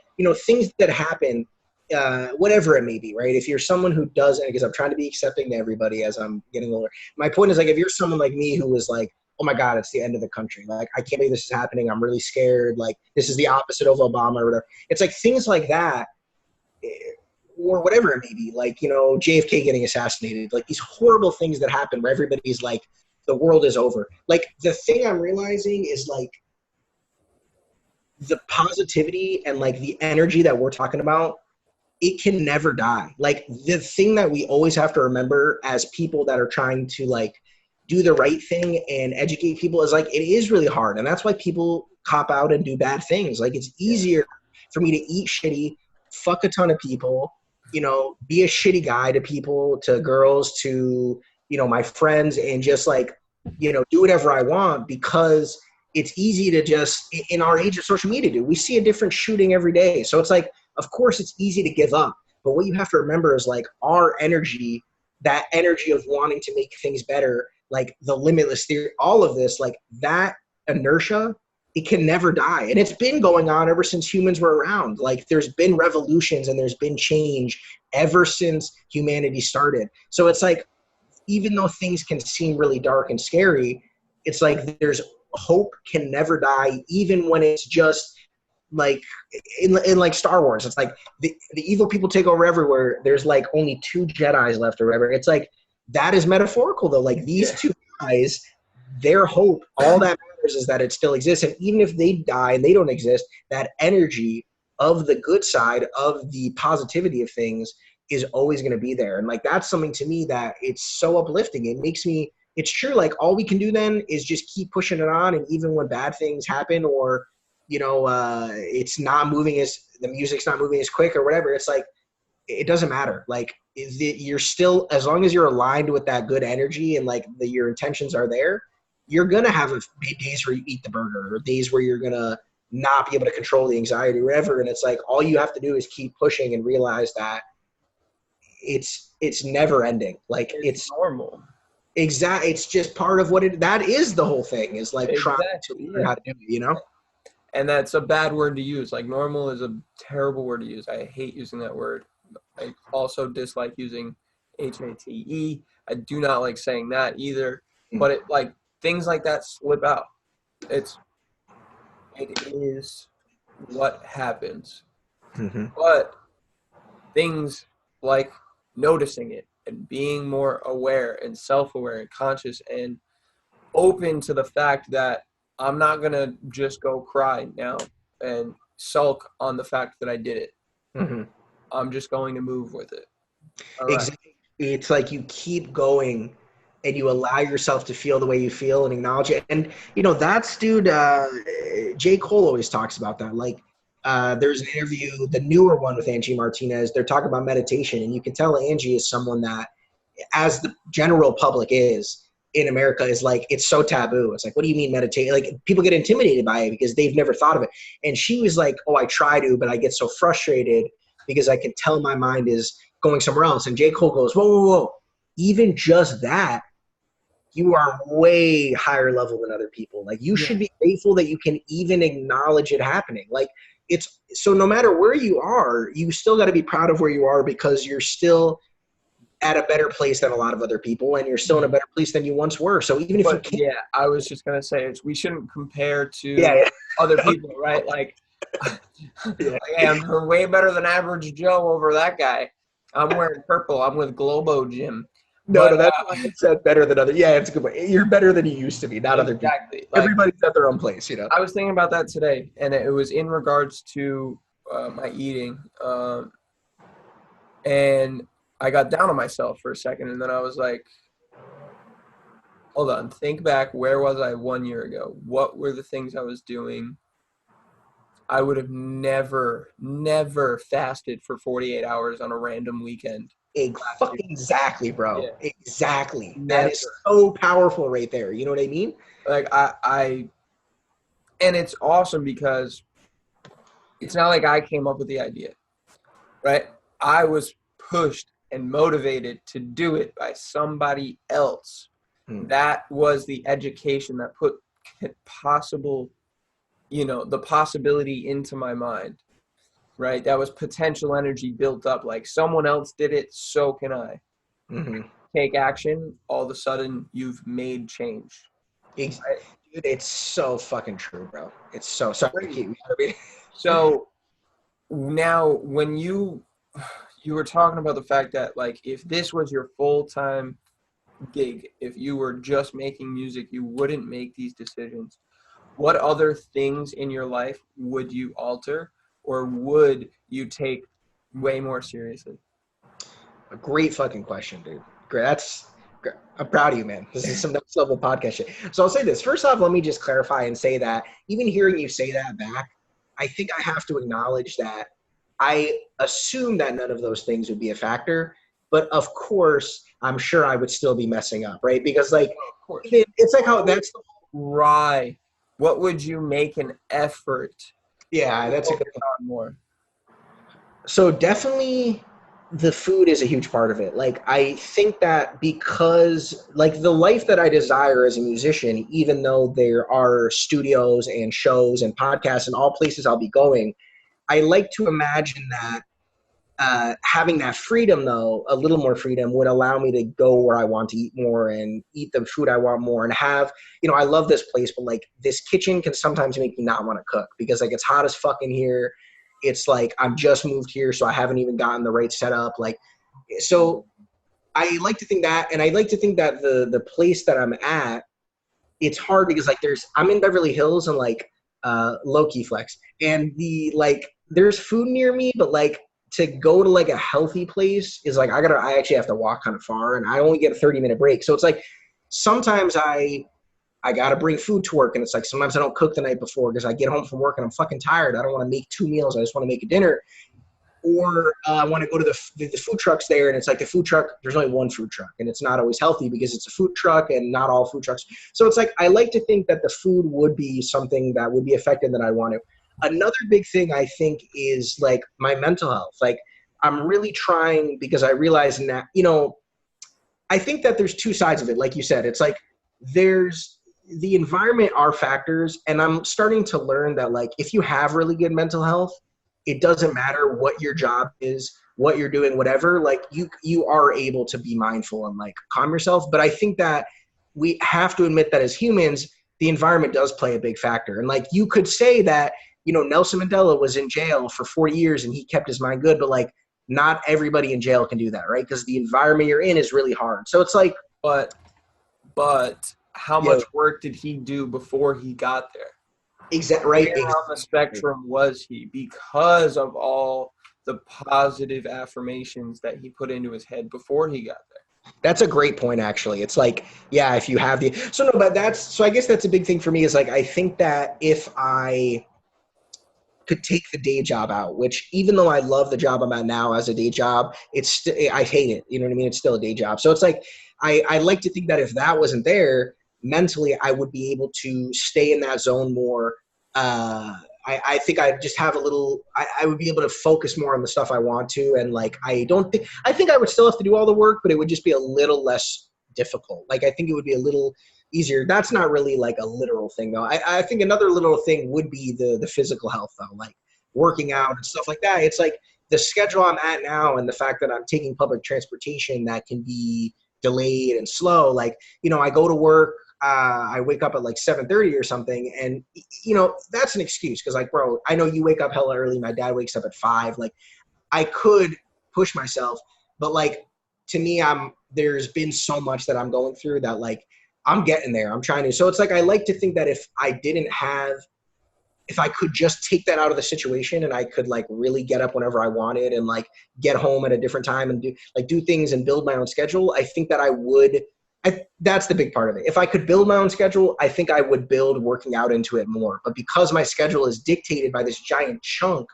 things that happen, whatever it may be, right? If you're someone who doesn't, because I'm trying to be accepting to everybody as I'm getting older. My point is, like, if you're someone like me who was like, oh my God, it's the end of the country. Like, I can't believe this is happening. I'm really scared. Like, this is the opposite of Obama or whatever. It's like things like that, or whatever it may be, like, JFK getting assassinated, like these horrible things that happen where everybody's like, the world is over. Like, the thing I'm realizing is, like, the positivity and, like, the energy that we're talking about, it can never die. Like, the thing that we always have to remember as people that are trying to, like, do the right thing and educate people is, like, it is really hard. And that's why people cop out and do bad things. Like, it's easier for me to eat shitty, fuck a ton of people, be a shitty guy to people, to girls, to, my friends, and just, like, do whatever I want, because it's easy to just, in our age of social media, dude, we see a different shooting every day. So it's like, of course it's easy to give up, but what you have to remember is, like, our energy, that energy of wanting to make things better, like the limitless theory, all of this, like, that inertia, it can never die. And it's been going on ever since humans were around. Like, there's been revolutions and there's been change ever since humanity started. So it's like, even though things can seem really dark and scary, it's like there's hope can never die, even when it's just like in like Star Wars. It's like the evil people take over everywhere. There's like only 2 Jedis left or whatever. It's like, that is metaphorical though. Like, these 2 guys, their hope, all that matters is that it still exists. And even if they die and they don't exist, that energy of the good side, of the positivity of things, is always going to be there. And, like, that's something to me that it's so uplifting. It makes me, it's true. Like, all we can do then is just keep pushing it on. And even when bad things happen, or, it's not moving the music's not moving as quick or whatever, it's like, it doesn't matter. Like, you're still, as long as you're aligned with that good energy and, like, your intentions are there, you're going to have days where you eat the burger, or days where you're going to not be able to control the anxiety or whatever. And it's like, all you have to do is keep pushing and realize that it's never ending. Like, it's normal. Exactly. It's just part of what that is the whole thing, is like trying to learn how to do it, And that's a bad word to use. Like, normal is a terrible word to use. I hate using that word. I also dislike using HATE. I do not like saying that either. But like, things like that slip out. It is what happens. Mm-hmm. But things like noticing it and being more aware and self-aware and conscious and open to the fact that I'm not going to just go cry now and sulk on the fact that I did it. Mm-hmm. I'm just going to move with it. Exactly. It's like you keep going and you allow yourself to feel the way you feel and acknowledge it. And, that's, dude, J. Cole always talks about that. Like, there's an interview, the newer one with Angie Martinez, they're talking about meditation. And you can tell Angie is someone that, as the general public is in America, is like, it's so taboo. It's like, what do you mean meditate? Like, people get intimidated by it because they've never thought of it. And she was like, oh, I try to, but I get so frustrated because I can tell my mind is going somewhere else. And J. Cole goes, whoa, whoa, whoa. Even just that, you are way higher level than other people. Like, you should be grateful that you can even acknowledge it happening. Like, it's so no matter where you are, you still got to be proud of where you are, because you're still at a better place than a lot of other people, and you're still in a better place than you once were. So even if you can't, yeah, I was just gonna say we shouldn't compare to other people, right? Like, I'm way better than average Joe over that guy. I'm wearing purple. I'm with Globo Gym. No, that's why I said better than other. Yeah, it's a good way. You're better than you used to be, not other people. Exactly. Like, everybody's at their own place, you know. I was thinking about that today, and it was in regards to my eating, and I got down on myself for a second, and then I was like, hold on, think back. Where was I 1 year ago? What were the things I was doing? I would have never fasted for 48 hours on a random weekend. Exactly, bro. Yeah. Exactly. Never. That is so powerful right there. You know what I mean? Like, and it's awesome because it's not like I came up with the idea, right? I was pushed and motivated to do it by somebody else. That was the education that put the possibility into my mind, right? That was potential energy built up. Like, someone else did it, so can I. Take action. All of a sudden, you've made change. Dude, it's so fucking true, bro. It's so sorry. So now, when you were talking about the fact that, like, if this was your full-time gig, if you were just making music, you wouldn't make these decisions. What other things in your life would you alter, or would you take way more seriously? A great fucking question, dude. Great. I'm proud of you, man. This is some next level podcast shit. So I'll say this. First off, let me just clarify and say that even hearing you say that back, I think I have to acknowledge that I assume that none of those things would be a factor. But of course, I'm sure I would still be messing up, right? Because, like, it's like how that's the right. What would you make an effort? Yeah, that's a good one more. So definitely the food is a huge part of it. Like, I think that because, like, the life that I desire as a musician, even though there are studios and shows and podcasts and all places I'll be going, I like to imagine that having that freedom, though, a little more freedom, would allow me to go where I want to eat more and eat the food I want more and have, I love this place, but, like, this kitchen can sometimes make me not want to cook because, like, it's hot as fuck in here. It's like I'm just moved here, so I haven't even gotten the right setup. Like, so I like to think that, and I like to think that the place that I'm at, it's hard because, like, I'm in Beverly Hills and, like, low-key flex, and there's food near me, but, like, to go to, like, a healthy place is like I actually have to walk kind of far, and I only get a 30-minute break. So it's like sometimes I got to bring food to work, and it's like sometimes I don't cook the night before because I get home from work and I'm fucking tired. I don't want to make 2 meals. I just want to make a dinner. Or I want to go to the food trucks there, and it's like the food truck, there's only one food truck, and it's not always healthy because it's a food truck and not all food trucks. So it's like I like to think that the food would be something that would be affected that I want to. Another big thing I think is, like, my mental health. Like, I'm really trying because I realize now, I think that there's two sides of it. Like you said, it's like there's the environment are factors, and I'm starting to learn that, like, if you have really good mental health, it doesn't matter what your job is, what you're doing, whatever, like, you are able to be mindful and, like, calm yourself. But I think that we have to admit that as humans, the environment does play a big factor. And, like, you could say that, Nelson Mandela was in jail for 40 years and he kept his mind good, but, like, not everybody in jail can do that, right? Because the environment you're in is really hard. So it's like, but how much work did he do before he got there? Exactly right. Where on the spectrum was he because of all the positive affirmations that he put into his head before he got there? That's a great point, actually. It's like, yeah, if you have I guess that's a big thing for me is, like, I think that if I could take the day job out, which even though I love the job I'm at now as a day job, I hate it. You know what I mean? It's still a day job. So it's like, I like to think that if that wasn't there, mentally, I would be able to stay in that zone more. I think I just have a little, I would be able to focus more on the stuff I want to. And like, I think I would still have to do all the work, but it would just be a little less difficult. Like, I think it would be a little easier. That's not really like a literal thing though. I think another literal thing would be the physical health though, like working out and stuff like that. It's like the schedule I'm at now and the fact that I'm taking public transportation that can be delayed and slow. Like, you know, I go to work, I wake up at like 7:30 or something. And, you know, that's an excuse. Cause like, bro, I know you wake up hella early. My dad wakes up at 5. Like I could push myself, but like, to me, there's been so much that I'm going through that like, I'm getting there. I'm trying to. So it's like, I like to think that if I could just take that out of the situation and I could like really get up whenever I wanted and like get home at a different time and do things and build my own schedule, I think that that's the big part of it. If I could build my own schedule, I think I would build working out into it more. But because my schedule is dictated by this giant chunk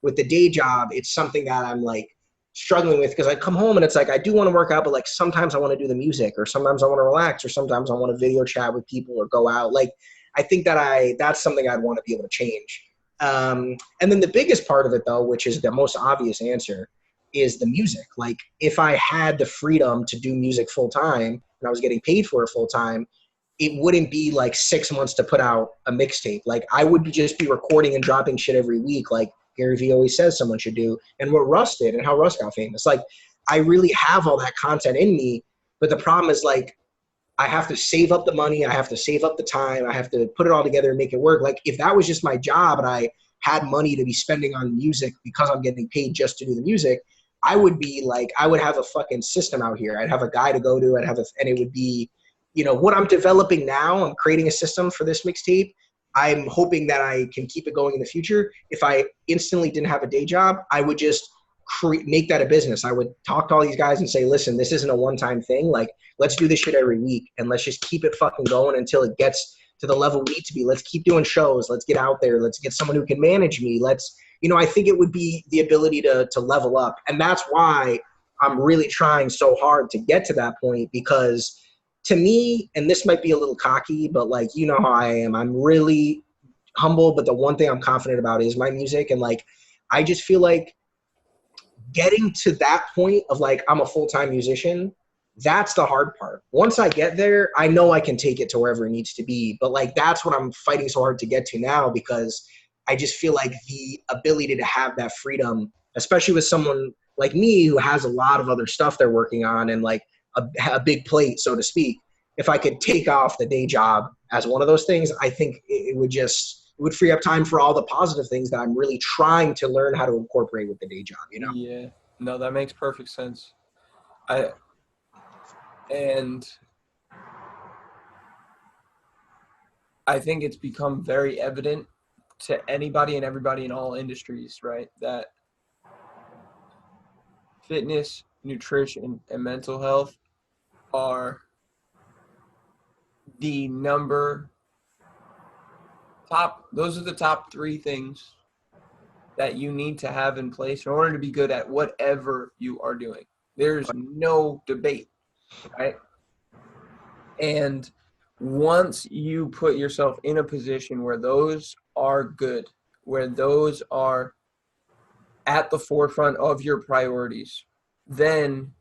with the day job, it's something that I'm like struggling with because I come home and it's like, I do want to work out, but like sometimes I want to do the music or sometimes I want to relax or sometimes I want to video chat with people or go out. Like, I think that that's something I'd want to be able to change. And then the biggest part of it though, which is the most obvious answer, is the music. Like if I had the freedom to do music full time and I was getting paid for it full time, it wouldn't be like 6 months to put out a mixtape. Like I would just be recording and dropping shit every week. Like Gary Vee always says someone should do, and what Russ did and how Russ got famous. Like I really have all that content in me, but the problem is like, I have to save up the money. I have to save up the time. I have to put it all together and make it work. Like if that was just my job and I had money to be spending on music because I'm getting paid just to do the music, I would be like, I would have a fucking system out here. I'd have a guy to go to. And it would be, you know, what I'm developing now. I'm creating a system for this mixtape. I'm hoping that I can keep it going in the future. If I instantly didn't have a day job, I would just make that a business. I would talk to all these guys and say, listen, this isn't a one-time thing. Like, let's do this shit every week and let's just keep it fucking going until it gets to the level we need to be. Let's keep doing shows. Let's get out there. Let's get someone who can manage me. I think it would be the ability to level up. And that's why I'm really trying so hard to get to that point, because to me, and this might be a little cocky, but like, you know how I am, I'm really humble, but the one thing I'm confident about is my music. And like, I just feel like getting to that point of like, I'm a full-time musician, that's the hard part. Once I get there, I know I can take it to wherever it needs to be. But like, that's what I'm fighting so hard to get to now, because I just feel like the ability to have that freedom, especially with someone like me who has a lot of other stuff they're working on and like a big plate, so to speak. If I could take off the day job as one of those things, I think it would free up time for all the positive things that I'm really trying to learn how to incorporate with the day job, you know? Yeah, no, that makes perfect sense. And I think it's become very evident to anybody and everybody in all industries, right, that fitness, nutrition, and mental health are those are the top 3 things that you need to have in place in order to be good at whatever you are doing. There's no debate, right? And once you put yourself in a position where those are good, where those are at the forefront of your priorities, then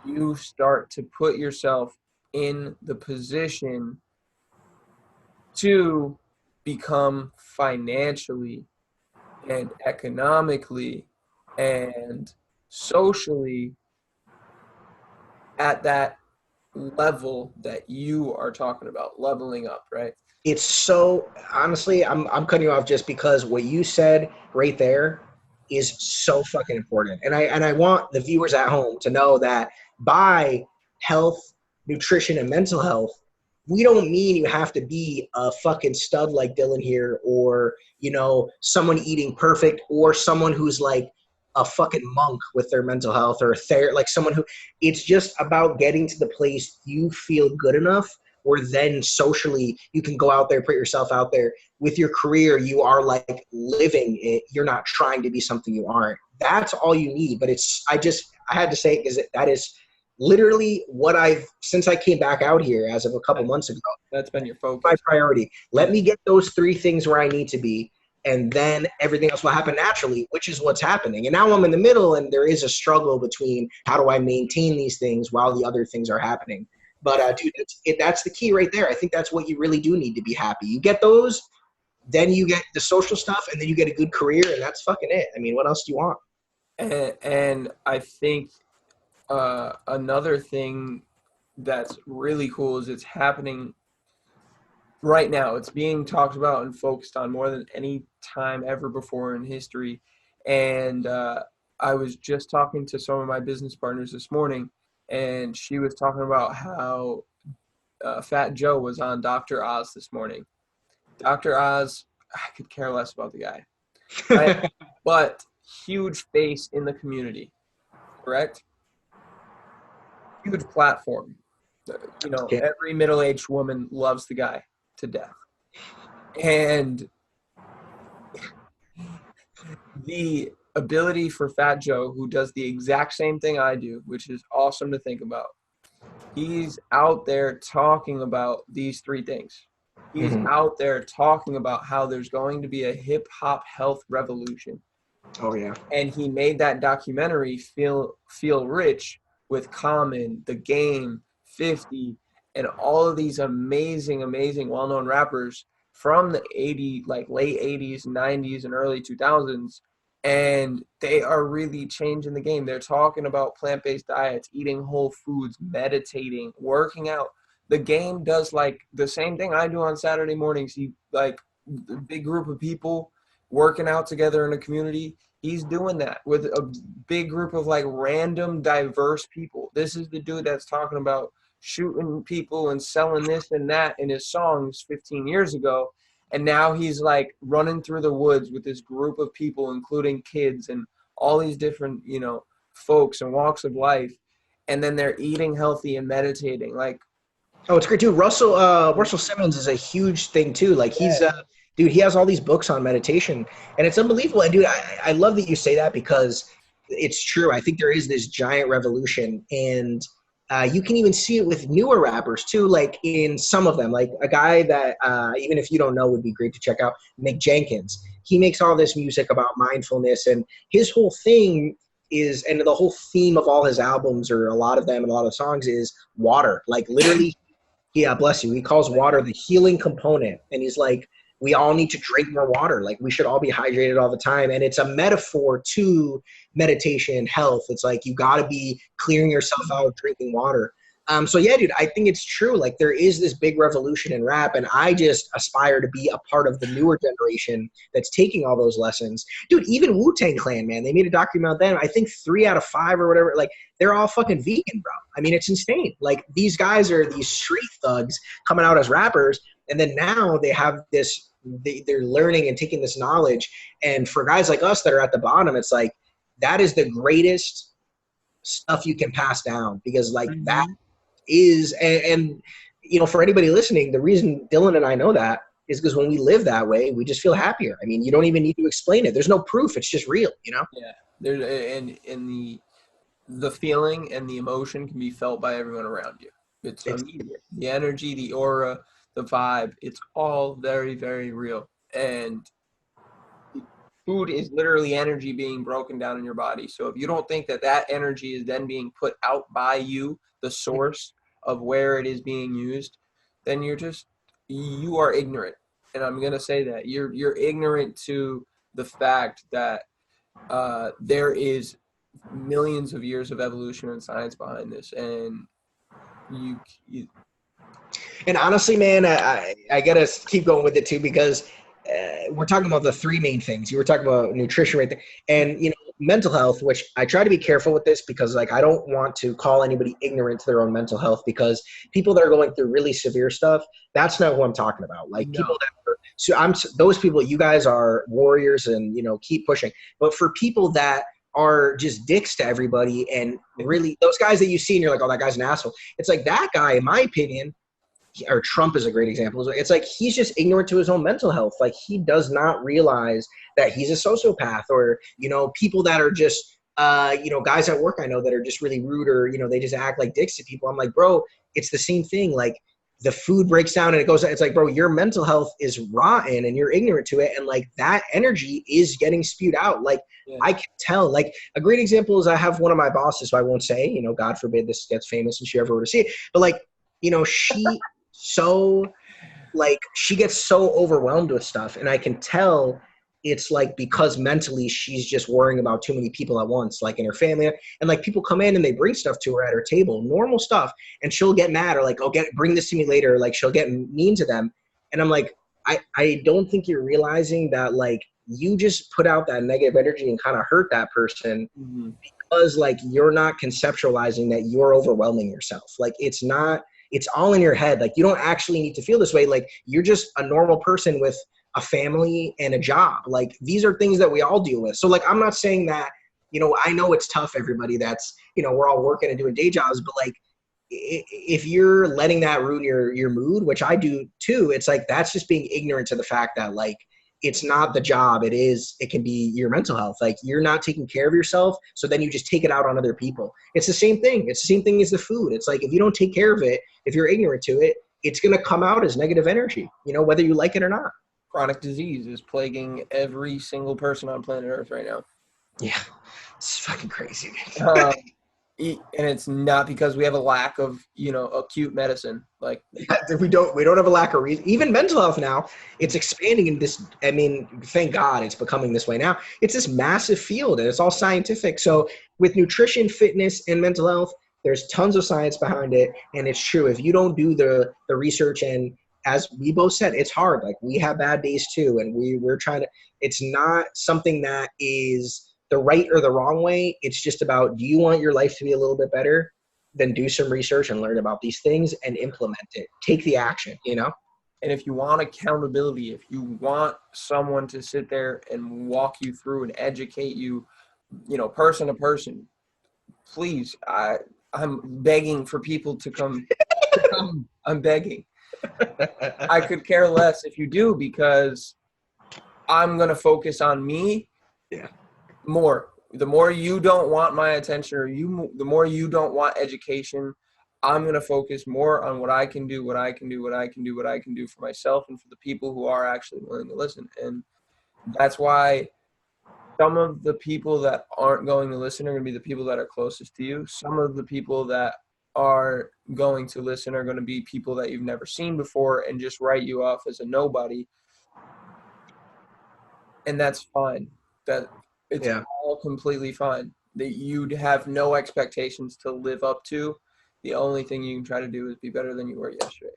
you start to put yourself in the position to become financially and economically and socially at that level that you are talking about, leveling up, right? It's so, honestly, I'm cutting you off just because what you said right there is so fucking important. And I want the viewers at home to know that by health, nutrition, and mental health, we don't mean you have to be a fucking stud like Dylan here, or, you know, someone eating perfect, or someone who's like a fucking monk with their mental health, or like someone who, it's just about getting to the place you feel good enough where then socially you can go out there, put yourself out there with your career. You are like living it. You're not trying to be something you aren't. That's all you need. But I had to say it because that is literally what since I came back out here as of a couple months ago. That's been your focus. My priority. Let me get those 3 things where I need to be. and then everything else will happen naturally, which is what's happening. And now I'm in the middle, and there is a struggle between how do I maintain these things while the other things are happening. But dude, that's the key right there. I think that's what you really do need to be happy. You get those, then you get the social stuff, and then you get a good career, and that's fucking it. I mean, what else do you want? And I think another thing that's really cool is it's happening right now. It's being talked about and focused on more than any time ever before in history. And I was just talking to some of my business partners this morning, and she was talking about how Fat Joe was on Dr. Oz this morning. Dr. Oz, I could care less about the guy, right? But huge face in the community, correct? Huge platform. You know, every middle-aged woman loves the guy to death. And the ability for Fat Joe, who does the exact same thing I do, which is awesome to think about, he's out there talking about these three things. He's out there talking about how there's going to be a hip-hop health revolution. Oh, yeah. And he made that documentary Feel Rich with Common, The Game, 50, and all of these amazing, well-known rappers from the late 80s, 90s, and early 2000s. And they are really changing the game. They're talking about plant-based diets, eating whole foods, meditating, working out. The Game does like the same thing I do on Saturday mornings. He like a big group of people working out together in a community. He's doing that with a big group of like random diverse people. This is the dude that's talking about shooting people and selling this and that in his songs 15 years ago. And now he's like running through the woods with this group of people, including kids and all these different, you know, folks and walks of life. And then they're eating healthy and meditating. Like, oh, it's great too. Russell Simmons is a huge thing too. Like he's dude, he has all these books on meditation, and it's unbelievable. And dude, I love that you say that because it's true. I think there is this giant revolution, and you can even see it with newer rappers too. Like in some of them, like a guy that even if you don't know would be great to check out, McJenkins. He makes all this music about mindfulness, and his whole thing is, and the whole theme of all his albums, or a lot of them and a lot of songs, is water. Like literally, yeah, bless you. He calls water the healing component, and he's like, we all need to drink more water. Like we should all be hydrated all the time. And it's a metaphor to meditation and health. It's like you got to be clearing yourself out, drinking water. So yeah, dude, I think it's true. Like there is this big revolution in rap, and I just aspire to be a part of the newer generation that's taking all those lessons. Dude, even WuTang Clan, man, they made a document on them. I think 3 out of 5 or whatever, like they're all fucking vegan, bro. I mean, it's insane. Like these guys are these street thugs coming out as rappers, and then now they have this, they're learning and taking this knowledge. And for guys like us that are at the bottom, it's like, that is the greatest stuff you can pass down, because like that is, and you know, for anybody listening, the reason Dylan and I know that is because when we live that way, we just feel happier. I mean, you don't even need to explain it. There's no proof. It's just real, you know? Yeah. And the feeling and the emotion can be felt by everyone around you. It's immediate. The energy, the aura, the vibe, it's all very, very real. And food is literally energy being broken down in your body. So if you don't think that that energy is then being put out by you, the source of where it is being used, then you are ignorant. And I'm going to say that you're ignorant to the fact that there is millions of years of evolution and science behind this. And you and honestly, man, I gotta keep going with it too, because we're talking about the 3 main things. You were talking about nutrition right there, and you know, mental health, which I try to be careful with this, because like I don't want to call anybody ignorant to their own mental health, because people that are going through really severe stuff, that's not who I'm talking about. Like people that are, so those people, you guys are warriors, and you know, keep pushing. But for people that are just dicks to everybody, and really those guys that you see and you're like, oh, that guy's an asshole. It's like that guy, in my opinion, or Trump is a great example. It's like he's just ignorant to his own mental health. Like he does not realize that he's a sociopath, or, you know, people that are just, you know, guys at work I know that are just really rude, or, you know, they just act like dicks to people. I'm like, bro, it's the same thing. Like the food breaks down and it goes, it's like, bro, your mental health is rotten and you're ignorant to it. And like that energy is getting spewed out. Like I can tell. Like a great example is I have one of my bosses, who I won't say, you know, God forbid this gets famous and she ever were to see it. But like, you know, she gets so overwhelmed with stuff. And I can tell it's like because mentally she's just worrying about too many people at once, like in her family. And like people come in and they bring stuff to her at her table, normal stuff, and she'll get mad or like, oh, bring this to me later. Like she'll get mean to them. And I'm like, I don't think you're realizing that like you just put out that negative energy and kind of hurt that person because like you're not conceptualizing that you're overwhelming yourself. Like it's all in your head. Like you don't actually need to feel this way. Like you're just a normal person with a family and a job. Like these are things that we all deal with. So like, I'm not saying that, you know, I know it's tough, everybody that's, you know, we're all working and doing day jobs, but like, if you're letting that ruin your mood, which I do too, it's like, that's just being ignorant to the fact that like, it's not the job. It can be your mental health. Like you're not taking care of yourself. So then you just take it out on other people. It's the same thing. It's the same thing as the food. It's like, if you don't take care of it, if you're ignorant to it, it's going to come out as negative energy, you know, whether you like it or not. Chronic disease is plaguing every single person on planet Earth right now. Yeah, it's fucking crazy. And it's not because we have a lack of, you know, acute medicine. Like we don't have a lack of reason. Even mental health now, it's expanding in this. I mean, thank God it's becoming this way now. It's this massive field and it's all scientific. So with nutrition, fitness, and mental health, there's tons of science behind it. And it's true. If you don't do the research, and as we both said, it's hard. Like we have bad days too. And we're trying to, it's not something that is the right or the wrong way. It's just about, do you want your life to be a little bit better? Then do some research and learn about these things and implement it. Take the action, you know? And if you want accountability, if you want someone to sit there and walk you through and educate you, you know, person to person, please, I'm begging for people to come. I'm begging. I could care less if you do, because I'm going to focus on me. Yeah. More. The more you don't want my attention, or the more you don't want education, I'm going to focus more on what I can do for myself and for the people who are actually willing to listen. And that's why some of the people that aren't going to listen are going to be the people that are closest to you. Some of the people that are going to listen are going to be people that you've never seen before and just write you off as a nobody. And that's fine. It's all completely fine. That you'd have no expectations to live up to. The only thing you can try to do is be better than you were yesterday.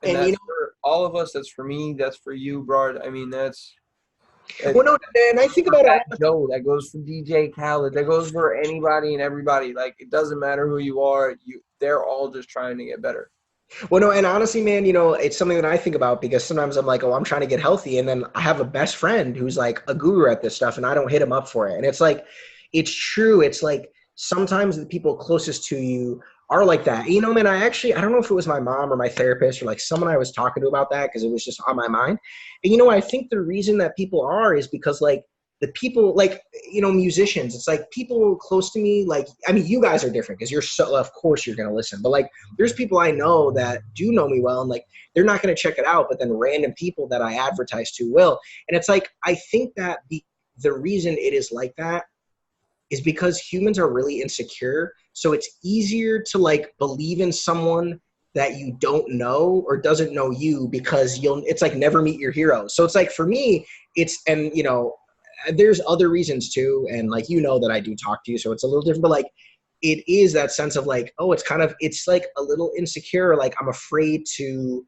And that's, you know, for all of us. That's for me. That's for you, Brard. I mean, that's. Well, no, and I think about it. Joe, that goes for DJ Khaled. That goes for anybody and everybody. Like, it doesn't matter who you are. They're all just trying to get better. Well, no, and honestly, man, you know, it's something that I think about, because sometimes I'm like, oh, I'm trying to get healthy. And then I have a best friend who's like a guru at this stuff, and I don't hit him up for it. And it's like, it's true. It's like sometimes the people closest to you are like that. You know, man, I don't know if it was my mom or my therapist or like someone I was talking to about that, because it was just on my mind. And you know, I think the reason that people are is because like the people, like, you know, musicians, it's like people close to me, like, I mean, you guys are different because you're so, of course you're going to listen, but like there's people I know that do know me well, and like they're not going to check it out, but then random people that I advertise to will. And it's like, I think that the reason it is like that is because humans are really insecure. So it's easier to like believe in someone that you don't know or doesn't know you, because it's like never meet your heroes. So it's like, for me, and you know, there's other reasons too. And like, you know, that I do talk to you, so it's a little different, but like, it is that sense of like, oh, it's like a little insecure. Like I'm afraid to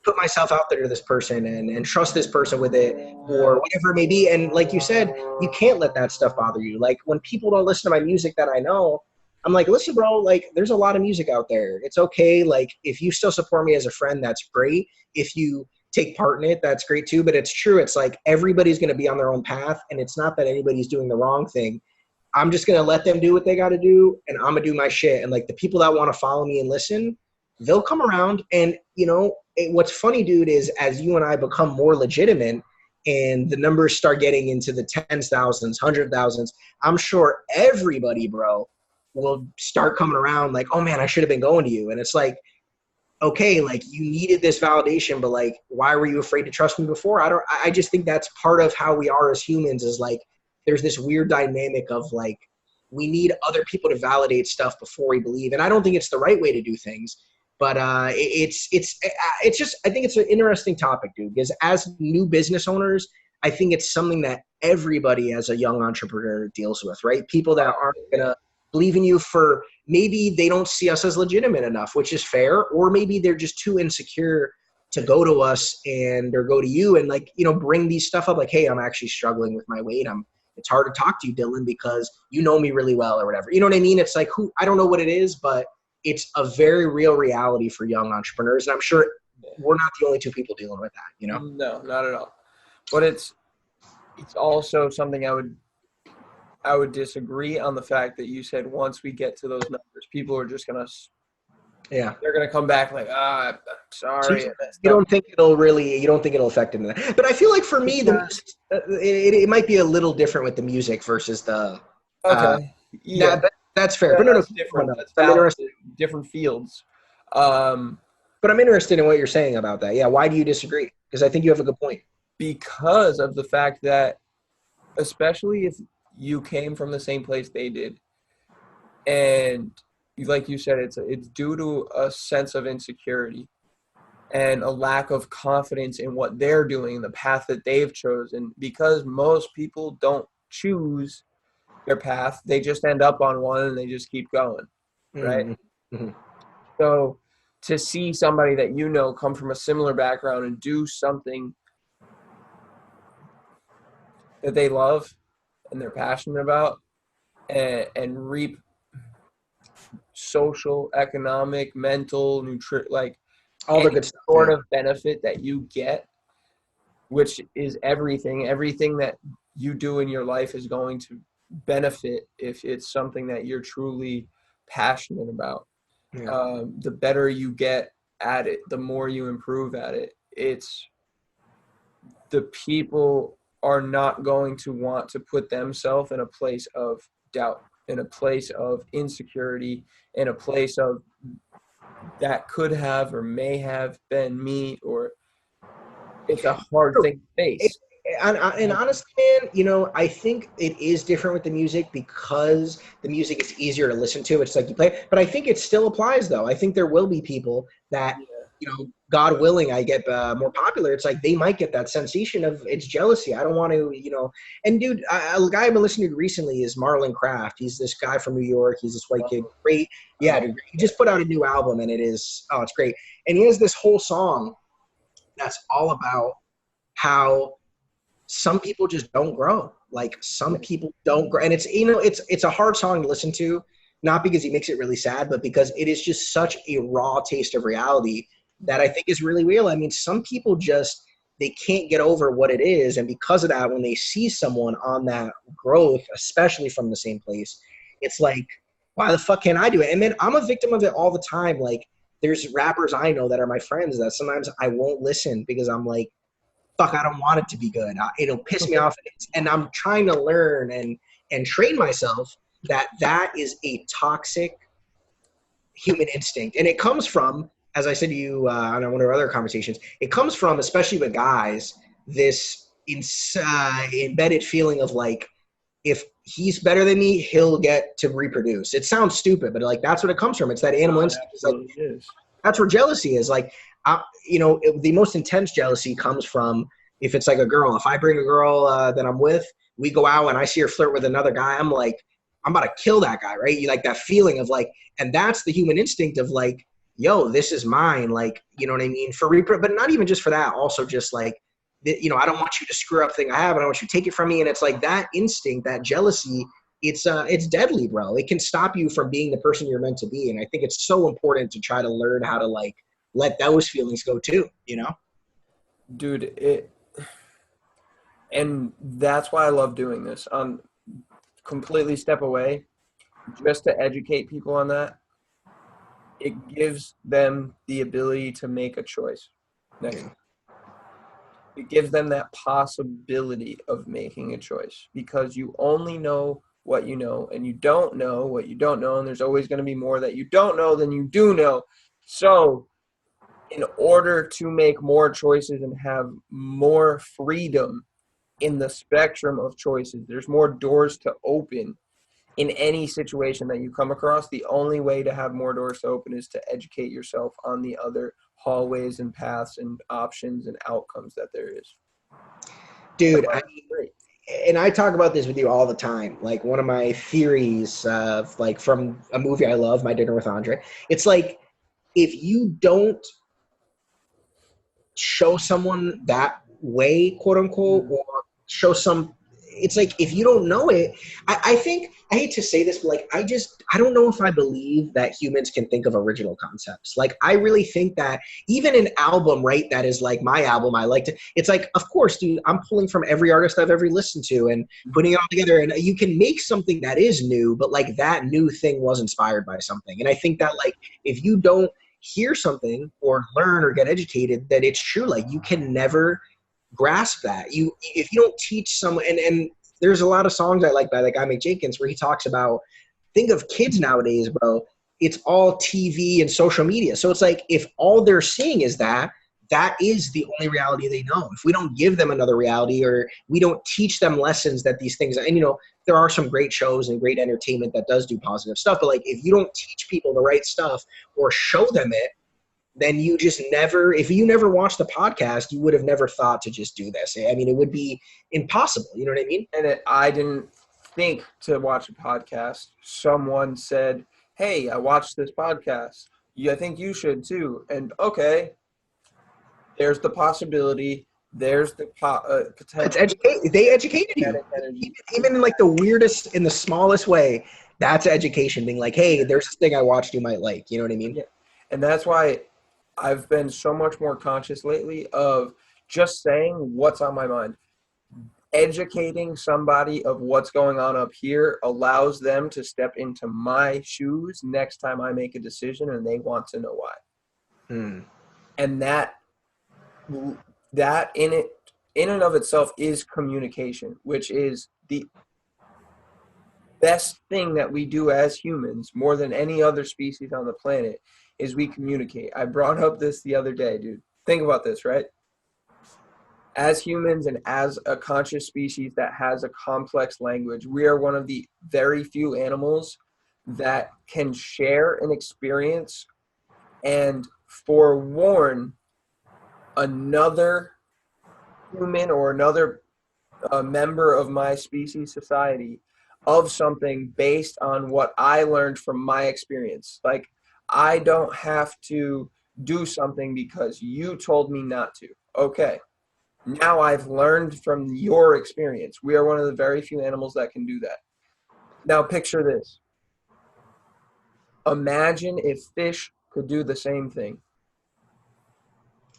put myself out there to this person and trust this person with it, or whatever it may be. And like you said, you can't let that stuff bother you. Like when people don't listen to my music that I know, I'm like, listen, bro, like there's a lot of music out there. It's okay. Like if you still support me as a friend, that's great. If you take part in it, that's great too. But it's true. It's like everybody's going to be on their own path, and it's not that anybody's doing the wrong thing. I'm just going to let them do what they got to do, and I'm going to do my shit. And like the people that want to follow me and listen, they'll come around. And you know, what's funny, dude, is as you and I become more legitimate and the numbers start getting into the 10,000s, 100,000s, I'm sure everybody, bro, will start coming around like, oh man, I should have been going to you. And it's like, okay, like you needed this validation, but like, why were you afraid to trust me before? I just think that's part of how we are as humans is like, there's this weird dynamic of like, we need other people to validate stuff before we believe. And I don't think it's the right way to do things, but it's just, I think it's an interesting topic, dude, because as new business owners, I think it's something that everybody as a young entrepreneur deals with, right? People that aren't going to believe in you for maybe they don't see us as legitimate enough, which is fair, or maybe they're just too insecure to go to us or go to you and like, you know, bring these stuff up like, hey, I'm actually struggling with my weight. It's hard to talk to you, Dylan, because you know me really well or whatever. You know what I mean? It's like, I don't know what it is, but it's a very real reality for young entrepreneurs. And I'm sure we're not the only two people dealing with that, you know? No, not at all. But it's also something I would disagree on the fact that you said once we get to those numbers, people are just going to – they're going to come back like, I'm sorry. You don't think it'll affect them. But I feel like for me, the music, it might be a little different with the music versus the that's fair. Yeah, but no, that's different. That's I'm interested. Different fields. But I'm interested in what you're saying about that. Yeah, why do you disagree? Because I think you have a good point. Because of the fact that, especially if you came from the same place they did, and like you said, it's due to a sense of insecurity and a lack of confidence in what they're doing, the path that they've chosen. Because most people don't choose their path, they just end up on one and they just keep going, right? Mm-hmm. So to see somebody that you know come from a similar background and do something that they love and they're passionate about and reap social, economic, mental, like all the good stuff, sort of benefit that you get, which is everything that you do in your life is going to benefit if it's something that you're truly passionate about. The better you get at it, the more you improve at it. The people are not going to want to put themselves in a place of doubt, in a place of insecurity, in a place of that could have or may have been me, or it's a hard thing to face. And honestly, man, you know, I think it is different with the music because the music is easier to listen to. It's like you play, but I think it still applies though. I think there will be people that, you know, God willing, I get more popular. It's like they might get that sensation of it's jealousy. I don't want to, you know. And dude, a guy I've been listening to recently is Marlon Craft. He's this guy from New York. He's this white kid. Great. Yeah, dude, he just put out a new album and it's great. And he has this whole song that's all about how some people just don't grow. Like some people don't grow. And it's, you know, it's a hard song to listen to, not because he makes it really sad, but because it is just such a raw taste of reality that I think is really real. I mean, some people just, they can't get over what it is. And because of that, when they see someone on that growth, especially from the same place, it's like, why the fuck can't I do it? And then I'm a victim of it all the time. Like there's rappers I know that are my friends that sometimes I won't listen because I'm like, fuck, I don't want it to be good. It'll piss me off. And I'm trying to learn and train myself that is a toxic human instinct. And it comes from, as I said to you on one of our other conversations, it comes from, especially with guys, this embedded feeling of like, if he's better than me, he'll get to reproduce. It sounds stupid, but like that's what it comes from. It's that animal instinct. It's like, that's where jealousy is. Like, you know, the most intense jealousy comes from if it's like a girl. If I bring a girl that I'm with, we go out and I see her flirt with another guy, I'm like, I'm about to kill that guy, right? You like that feeling of like, and that's the human instinct of like, yo, this is mine. Like, you know what I mean? But not even just for that. Also just like, you know, I don't want you to screw up the thing I have. I don't want you to take it from me. And it's like that instinct, that jealousy, it's deadly, bro. It can stop you from being the person you're meant to be. And I think it's so important to try to learn how to like, let those feelings go too, you know? Dude, and that's why I love doing this. Completely step away just to educate people on that. It gives them the ability to make a choice. It gives them that possibility of making a choice because you only know what you know and you don't know what you don't know. And there's always going to be more that you don't know than you do know. So in order to make more choices and have more freedom in the spectrum of choices, there's more doors to open in any situation that you come across. The only way to have more doors to open is to educate yourself on the other hallways and paths and options and outcomes that there is. Dude, I mean, and I talk about this with you all the time. Like, one of my theories, like from a movie I love, My Dinner with Andre, it's like, if you don't show someone that way, quote unquote, or show some, it's like, if you don't know it, I think, I hate to say this, but like, I don't know if I believe that humans can think of original concepts. Like, I really think that even an album, right, that is like my album, I like to, it's like, of course, dude, I'm pulling from every artist I've ever listened to and putting it all together. And you can make something that is new, but like, that new thing was inspired by something. And I think that, like, if you don't hear something or learn or get educated, that it's true. Like, you can never grasp that. If you don't teach someone, and there's a lot of songs I like by the guy McJenkins where he talks about, think of kids nowadays, bro, it's all TV and social media. So it's like, if all they're seeing is that is the only reality they know. If we don't give them another reality, or we don't teach them lessons that these things, and there are some great shows and great entertainment that does do positive stuff, but like, if you don't teach people the right stuff or show them it, then you just never, if you never watched the podcast, you would have never thought to just do this. I mean, it would be impossible. You know what I mean? And I didn't think to watch a podcast. Someone said, hey, I watched this podcast. I think you should too. And okay, there's the possibility. There's the potential. They educated you. Even in like the weirdest, in the smallest way, that's education. Being like, hey, there's this thing I watched you might like. You know what I mean? Yeah. And that's why I've been so much more conscious lately of just saying what's on my mind. Educating somebody of what's going on up here allows them to step into my shoes next time I make a decision and they want to know why. And that in and of itself is communication, which is the best thing that we do as humans more than any other species on the planet, is we communicate. I brought up this the other day, dude. Think about this, right? As humans and as a conscious species that has a complex language, we are one of the very few animals that can share an experience and forewarn another human or another member of my species society of something based on what I learned from my experience. Like, I don't have to do something because you told me not to. Okay. Now I've learned from your experience. We are one of the very few animals that can do that. Now picture this. Imagine if fish could do the same thing.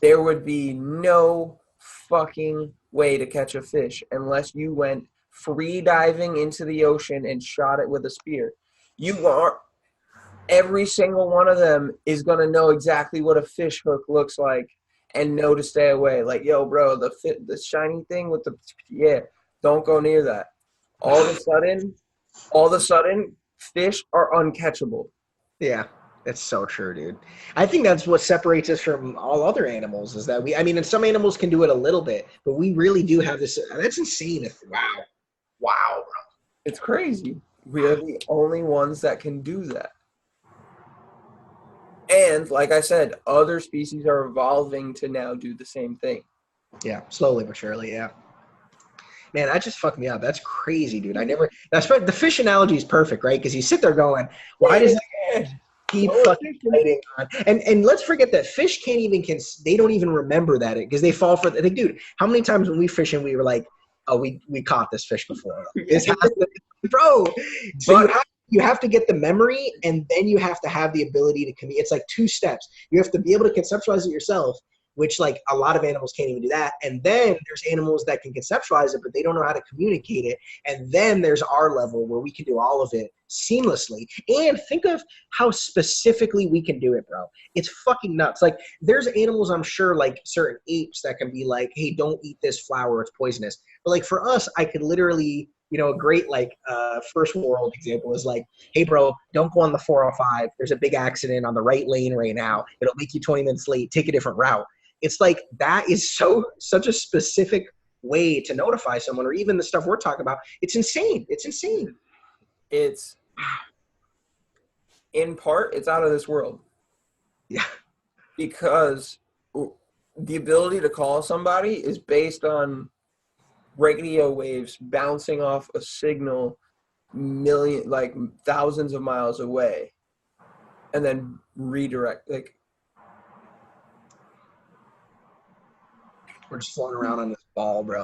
There would be no fucking way to catch a fish unless you went free diving into the ocean and shot it with a spear. Every single one of them is going to know exactly what a fish hook looks like and know to stay away. Like, yo, bro, the shiny thing with don't go near that. All of a sudden, fish are uncatchable. Yeah, that's so true, dude. I think that's what separates us from all other animals, is that and some animals can do it a little bit, but we really do have this. That's insane. Wow, bro. It's crazy. We are the only ones that can do that. And like I said, other species are evolving to now do the same thing. Yeah, slowly but surely, yeah. Man, that just fucked me up. That's crazy, dude. The fish analogy is perfect, right? Because you sit there going, why does that keep fucking fighting on? And let's forget that fish can't even, they don't even remember that, because they fall for, like, dude, how many times when we fish and we were like, oh, we caught this fish before. Bro. So you have to get the memory, and then you have to have the ability to communicate. It's like 2 steps. You have to be able to conceptualize it yourself, which, like, a lot of animals can't even do that. And then there's animals that can conceptualize it, but they don't know how to communicate it. And then there's our level where we can do all of it seamlessly. And think of how specifically we can do it, bro. It's fucking nuts. Like, there's animals, I'm sure, like certain apes that can be like, hey, don't eat this flower, it's poisonous. But like, for us, I could literally a great like first world example is like, hey bro, don't go on the 405. There's a big accident on the right lane right now. It'll make you 20 minutes late. Take a different route. It's like that is such a specific way to notify someone, or even the stuff we're talking about. It's insane. It's insane. It's in part, it's out of this world. Yeah. Because the ability to call somebody is based on radio waves bouncing off a signal thousands of miles away and then redirect. Like, we're just floating around on this ball, bro.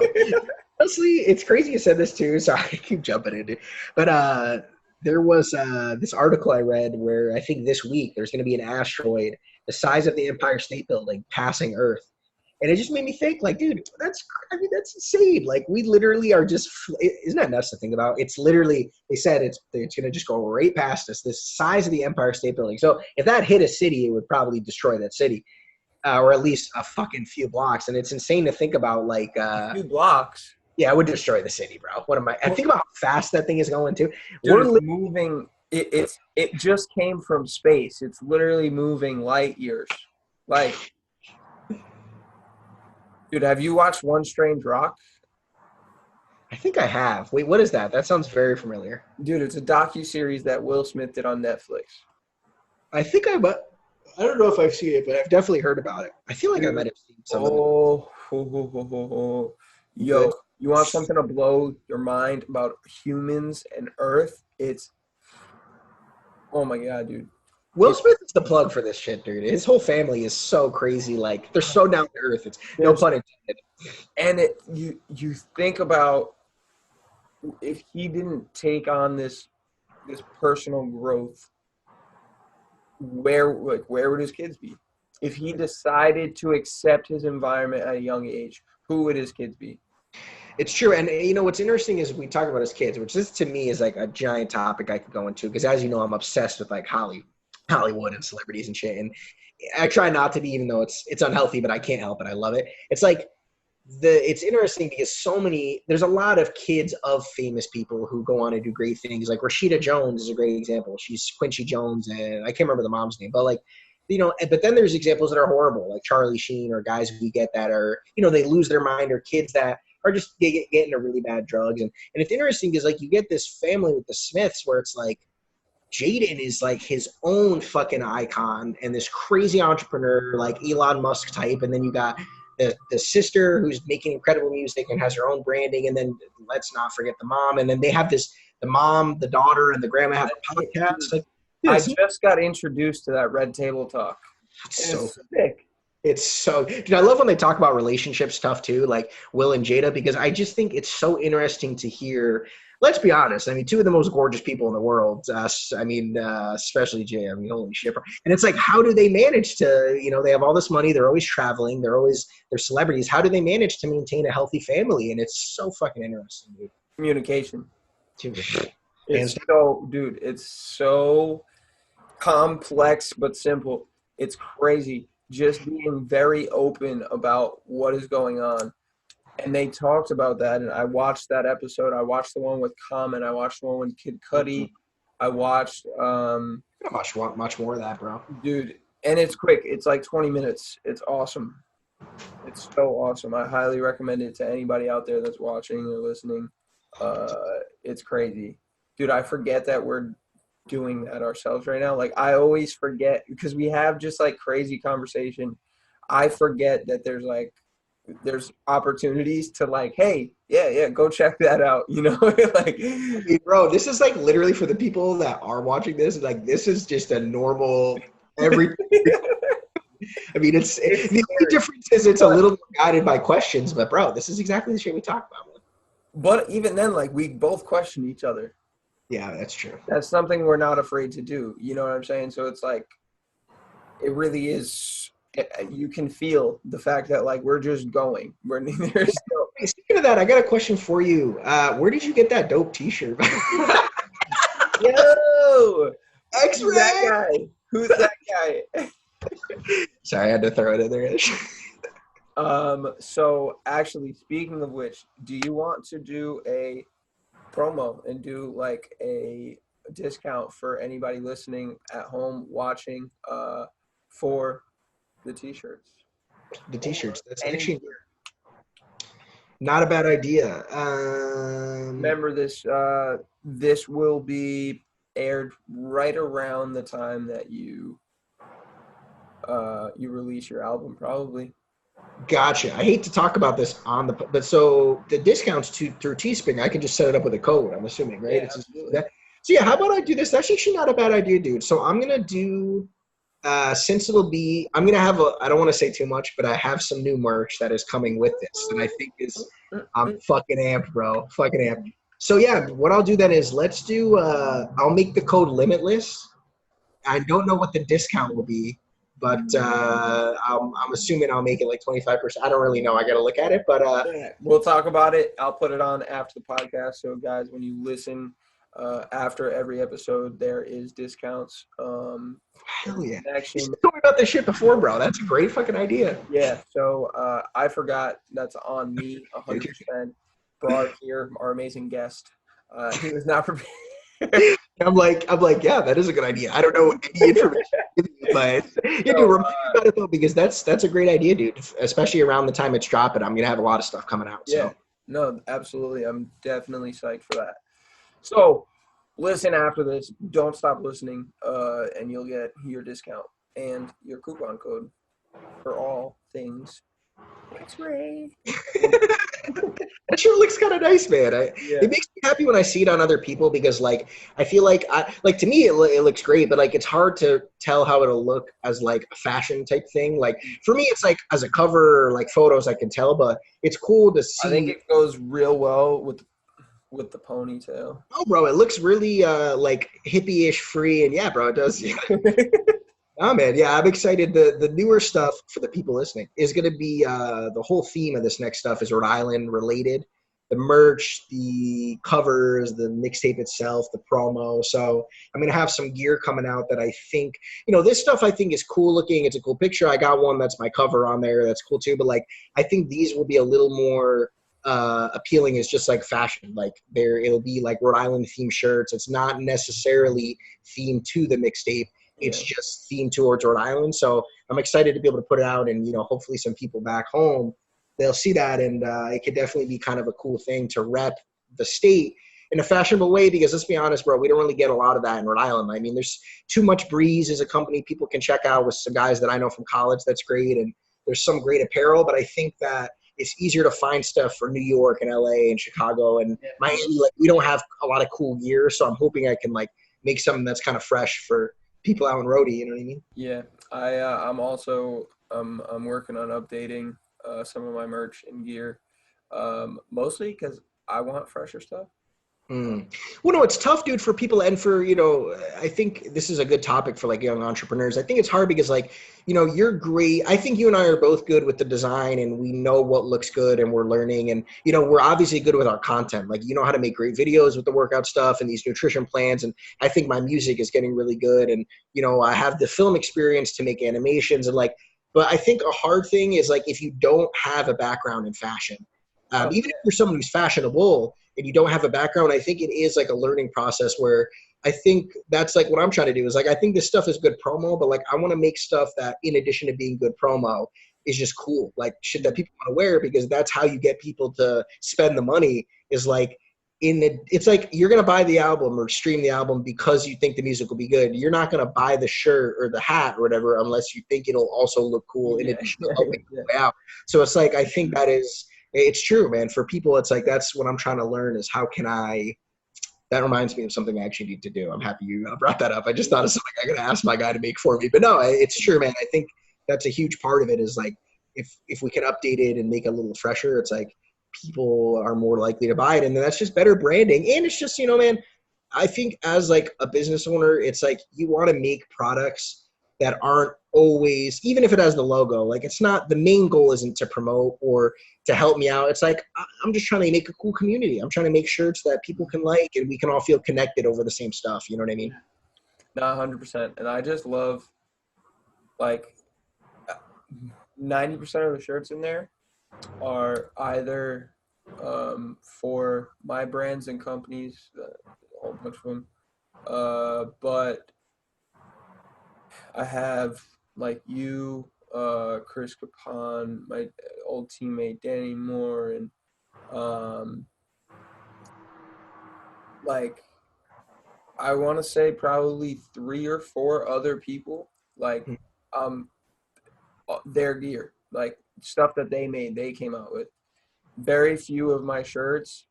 Honestly, it's crazy you said this too. Sorry, I keep jumping into it. But there was this article I read where I think this week there's going to be an asteroid the size of the Empire State Building passing Earth. And it just made me think, like, dude, that's insane. Like, we literally are just, isn't that nuts to think about? It's literally, they said it's going to just go right past us, the size of the Empire State Building. So if that hit a city, it would probably destroy that city, or at least a fucking few blocks. And it's insane to think about, like, a few blocks. Yeah, it would destroy the city, bro. I think about how fast that thing is going too. Dude, we're moving. It just came from space. It's literally moving light years. Like, dude, have you watched One Strange Rock? I think I have. Wait, what is that? That sounds very familiar. Dude, it's a docuseries that Will Smith did on Netflix. I think I don't know if I've seen it, but I've definitely heard about it. I feel like I might have seen something. Yo, you want something to blow your mind about humans and Earth? It's, oh my God, dude. Will Smith is the plug for this shit, dude. His whole family is so crazy. Like, they're so down to earth. It's no pun intended. And you think about if he didn't take on this personal growth, where would his kids be? If he decided to accept his environment at a young age, who would his kids be? It's true. And, what's interesting is we talk about his kids, which this to me is like a giant topic I could go into. Because as you know, I'm obsessed with like Hollywood and celebrities and shit. And I try not to be, even though it's unhealthy, but I can't help it. I love it. It's like it's interesting because there's a lot of kids of famous people who go on to do great things. Like Rashida Jones is a great example. She's Quincy Jones, and I can't remember the mom's name, but like, but then there's examples that are horrible, like Charlie Sheen, or guys we get that are, they lose their mind, or kids that are just getting into really bad drugs. And it's interesting because like you get this family with the Smiths where it's like Jaden is like his own fucking icon and this crazy entrepreneur, like Elon Musk type. And then you got the sister who's making incredible music and has her own branding. And then let's not forget the mom. And then they have the mom, the daughter, and the grandma have a podcast. Like, I just got introduced to that Red Table Talk. It's so sick. It's so, dude, I love when they talk about relationship stuff too, like Will and Jada, because I just think it's so interesting to hear. Let's be honest. I mean, two of the most gorgeous people in the world. Especially Jay. I mean, holy shit. And it's like, how do they manage to, they have all this money. They're always traveling. They're celebrities. How do they manage to maintain a healthy family? And it's so fucking interesting, dude. Communication. Dude. It's so complex but simple. It's crazy. Just being very open about what is going on. And they talked about that, and I watched that episode. I watched the one with Common. I watched the one with Kid Cudi. I watched much more of that, bro. Dude, and it's quick. It's like 20 minutes. It's awesome. It's so awesome. I highly recommend it to anybody out there that's watching or listening. It's crazy. Dude, I forget that we're doing that ourselves right now. Like, I always forget because we have just like crazy conversation. I forget that there's opportunities to like, hey, yeah, go check that out. Like, hey, bro, this is like literally for the people that are watching this. Like, this is just a normal every. I mean, the only difference is it's a little guided by questions, but bro, this is exactly the shit we talk about. But even then, like, we both question each other. Yeah, that's true. That's something we're not afraid to do. You know what I'm saying? So it's like, it really is. You can feel the fact that like we're just going. We're neither. Hey, speaking of that, I got a question for you. Where did you get that dope T-shirt? Yo, X-Ray. Who's that guy? Sorry, I had to throw it in there. So actually, speaking of which, do you want to do a promo and do like a discount for anybody listening at home watching for the t-shirts. The t-shirts. That's Any actually not a bad idea. remember this this will be aired right around the time that you release your album, probably. Gotcha. I hate to talk about this on the, but so the discounts through Teespring, I can just set it up with a code, I'm assuming, right? Yeah, It's just absolutely. that. So yeah, how about I do this? That's actually not a bad idea, dude. So I'm gonna do, since it'll be, I'm gonna have a, I don't want to say too much, but I have some new merch that is coming with this, and I think is, I'm fucking amped, bro, fucking amped. So yeah, what I'll do then is let's do, I'll make the code limitless. I don't know what the discount will be, but I'm assuming I'll make it like 25%. I don't really know. I got to look at it, but we'll talk about it. I'll put it on after the podcast. So guys, when you listen after every episode, there is discounts. hell yeah. Actually, You told me about this shit before, bro. That's a great fucking idea. yeah. So I forgot. That's on me 100%. Brard here, our amazing guest. He was not prepared. I'm like, yeah, that is a good idea. I don't know any information, but yeah, dude, remind me about it though, because that's a great idea, dude. Especially around the time it's dropping, I'm gonna have a lot of stuff coming out. Yeah, So. no, absolutely. I'm definitely psyched for that. So listen after this. Don't stop listening, and you'll get your discount and your coupon code for all things X-ray. That sure looks kind of nice, man. Yeah. It makes me happy when I see it on other people because, like, I feel like, to me, it looks great, but like, it's hard to tell how it'll look as like a fashion type thing. Like, for me, it's like as a cover or like photos, I can tell, but it's cool to see. I think it goes real well with the ponytail. Oh, bro, it looks really like hippie-ish free, and yeah, bro, it does. Yeah. Oh man, yeah, I'm excited. The newer stuff for the people listening is going to be the whole theme of this next stuff is Rhode Island related. The merch, the covers, the mixtape itself, the promo. So I'm going to have some gear coming out that I think, this stuff I think is cool looking. It's a cool picture. I got one that's my cover on there. That's cool too. But like, I think these will be a little more appealing as just like fashion. Like it'll be like Rhode Island themed shirts. It's not necessarily themed to the mixtape. It's just themed towards Rhode Island. So I'm excited to be able to put it out and, hopefully some people back home, they'll see that. And it could definitely be kind of a cool thing to rep the state in a fashionable way because let's be honest, bro, we don't really get a lot of that in Rhode Island. I mean, there's Too Much Breeze as a company people can check out with some guys that I know from college. That's great. And there's some great apparel, but I think that it's easier to find stuff for New York and LA and Chicago and Miami. Like we don't have a lot of cool gear. So I'm hoping I can like make something that's kind of fresh for people out in Rhody, you know what I mean? Yeah, I'm also I'm working on updating some of my merch and gear, mostly because I want fresher stuff. Well, no, it's tough, dude, for people and for, I think this is a good topic for like young entrepreneurs. I think it's hard because like, you're great. I think you and I are both good with the design and we know what looks good and we're learning and, we're obviously good with our content. Like, you know how to make great videos with the workout stuff and these nutrition plans. And I think my music is getting really good. And, I have the film experience to make animations and like, but I think a hard thing is like, if you don't have a background in fashion, even if you're someone who's fashionable and you don't have a background, I think it is like a learning process where I think that's like what I'm trying to do is like, I think this stuff is good promo, but like, I want to make stuff that in addition to being good promo is just cool. Like shit that people want to wear because that's how you get people to spend the money is like, it's like you're going to buy the album or stream the album because you think the music will be good. You're not going to buy the shirt or the hat or whatever unless you think it'll also look cool in addition to helping the way out. So it's like, I think it's true, man. For people, it's like, that's what I'm trying to learn is how can that reminds me of something I actually need to do. I'm happy you brought that up. I just thought of something I got to ask my guy to make for me. But no, it's true, man. I think that's a huge part of it is like, if we can update it and make it a little fresher, it's like people are more likely to buy it. And that's just better branding. And it's just, man, I think as like a business owner, it's like you want to make products that aren't always, even if it has the logo, like it's not, the main goal isn't to promote or to help me out. It's like, I'm just trying to make a cool community. I'm trying to make shirts that people can like, and we can all feel connected over the same stuff. You know what I mean? No, 100%. And I just love like 90% of the shirts in there are either for my brands and companies, a whole bunch of them. But I have like you, Chris Capon, my old teammate Danny Moore, and like I want to say probably 3 or 4 other people, like um their gear, like stuff that they made, they came out with. Very few of my shirts,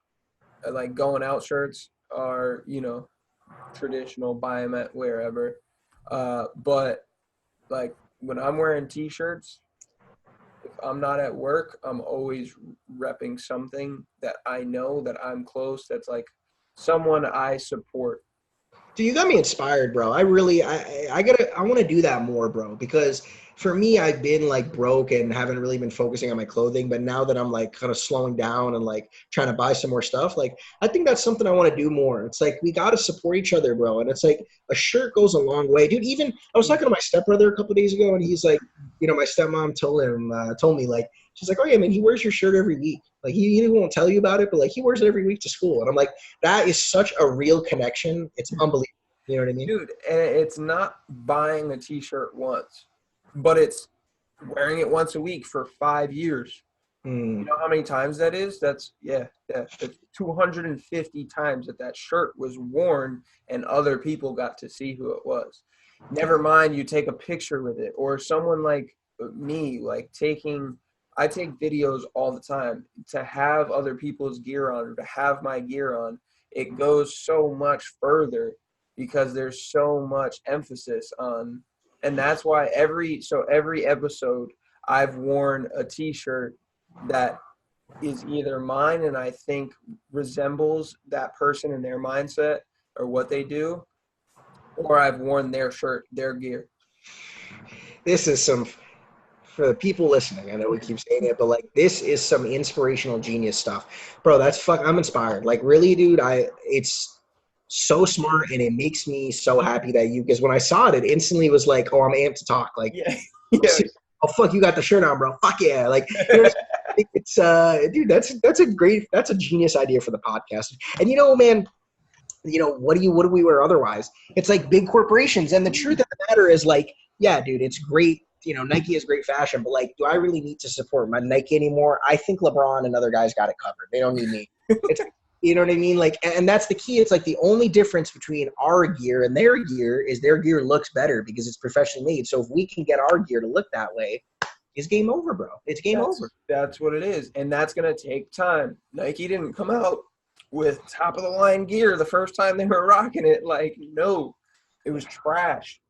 like going out shirts, are, you know, traditional, buy them at wherever. But like when I'm wearing t-shirts, if I'm not at work, I'm always repping something that I know that I'm close, that's like someone I support. Dude, you got me inspired, bro. I really, I want to do that more, bro. Because for me, I've been like broke and haven't really been focusing on my clothing. But now that I'm like kind of slowing down and like trying to buy some more stuff, like I think that's something I want to do more. It's like we got to support each other, bro. And it's like a shirt goes a long way, dude. Even I was talking to my stepbrother a couple of days ago, and he's like, you know, my stepmom told me like, she's like, oh yeah, man, he wears your shirt every week. Like he won't tell you about it, but like he wears it every week to school. And I'm like, that is such a real connection. It's unbelievable. You know what I mean? Dude, and it's not buying a t-shirt once, but it's wearing it once a week for 5 years. You know how many times that is? That's 250 times that shirt was worn and other people got to see who it was. Never mind you take a picture with it, or someone like me, like I take videos all the time. To have other people's gear on, or to have my gear on, it goes so much further, because there's so much emphasis on, and that's why every episode I've worn a t-shirt that is either mine and I think resembles that person and their mindset or what they do, or I've worn their shirt, their gear. This is some, for the people listening, I know we keep saying it, but like this is some inspirational genius stuff, bro. I'm inspired. Like really, dude, it's so smart, and it makes me so happy that because when I saw it, it instantly was like, oh, I'm amped to talk. Like, yeah. Oh fuck, you got the shirt on, bro. Fuck yeah. Like, you know, it's dude, that's a genius idea for the podcast. And you know, man, you know, what do we wear otherwise? It's like big corporations. And the truth of the matter is like, yeah, dude, it's great. You know, Nike is great fashion, but like, do I really need to support my Nike anymore? I think LeBron and other guys got it covered. They don't need me. It's, you know what I mean? Like, and that's the key. It's like the only difference between our gear and their gear is their gear looks better because it's professionally made. So if we can get our gear to look that way, it's game over, bro. It's game over. That's what it is. And that's going to take time. Nike didn't come out with top of the line gear the first time they were rocking it. Like, no, it was trash.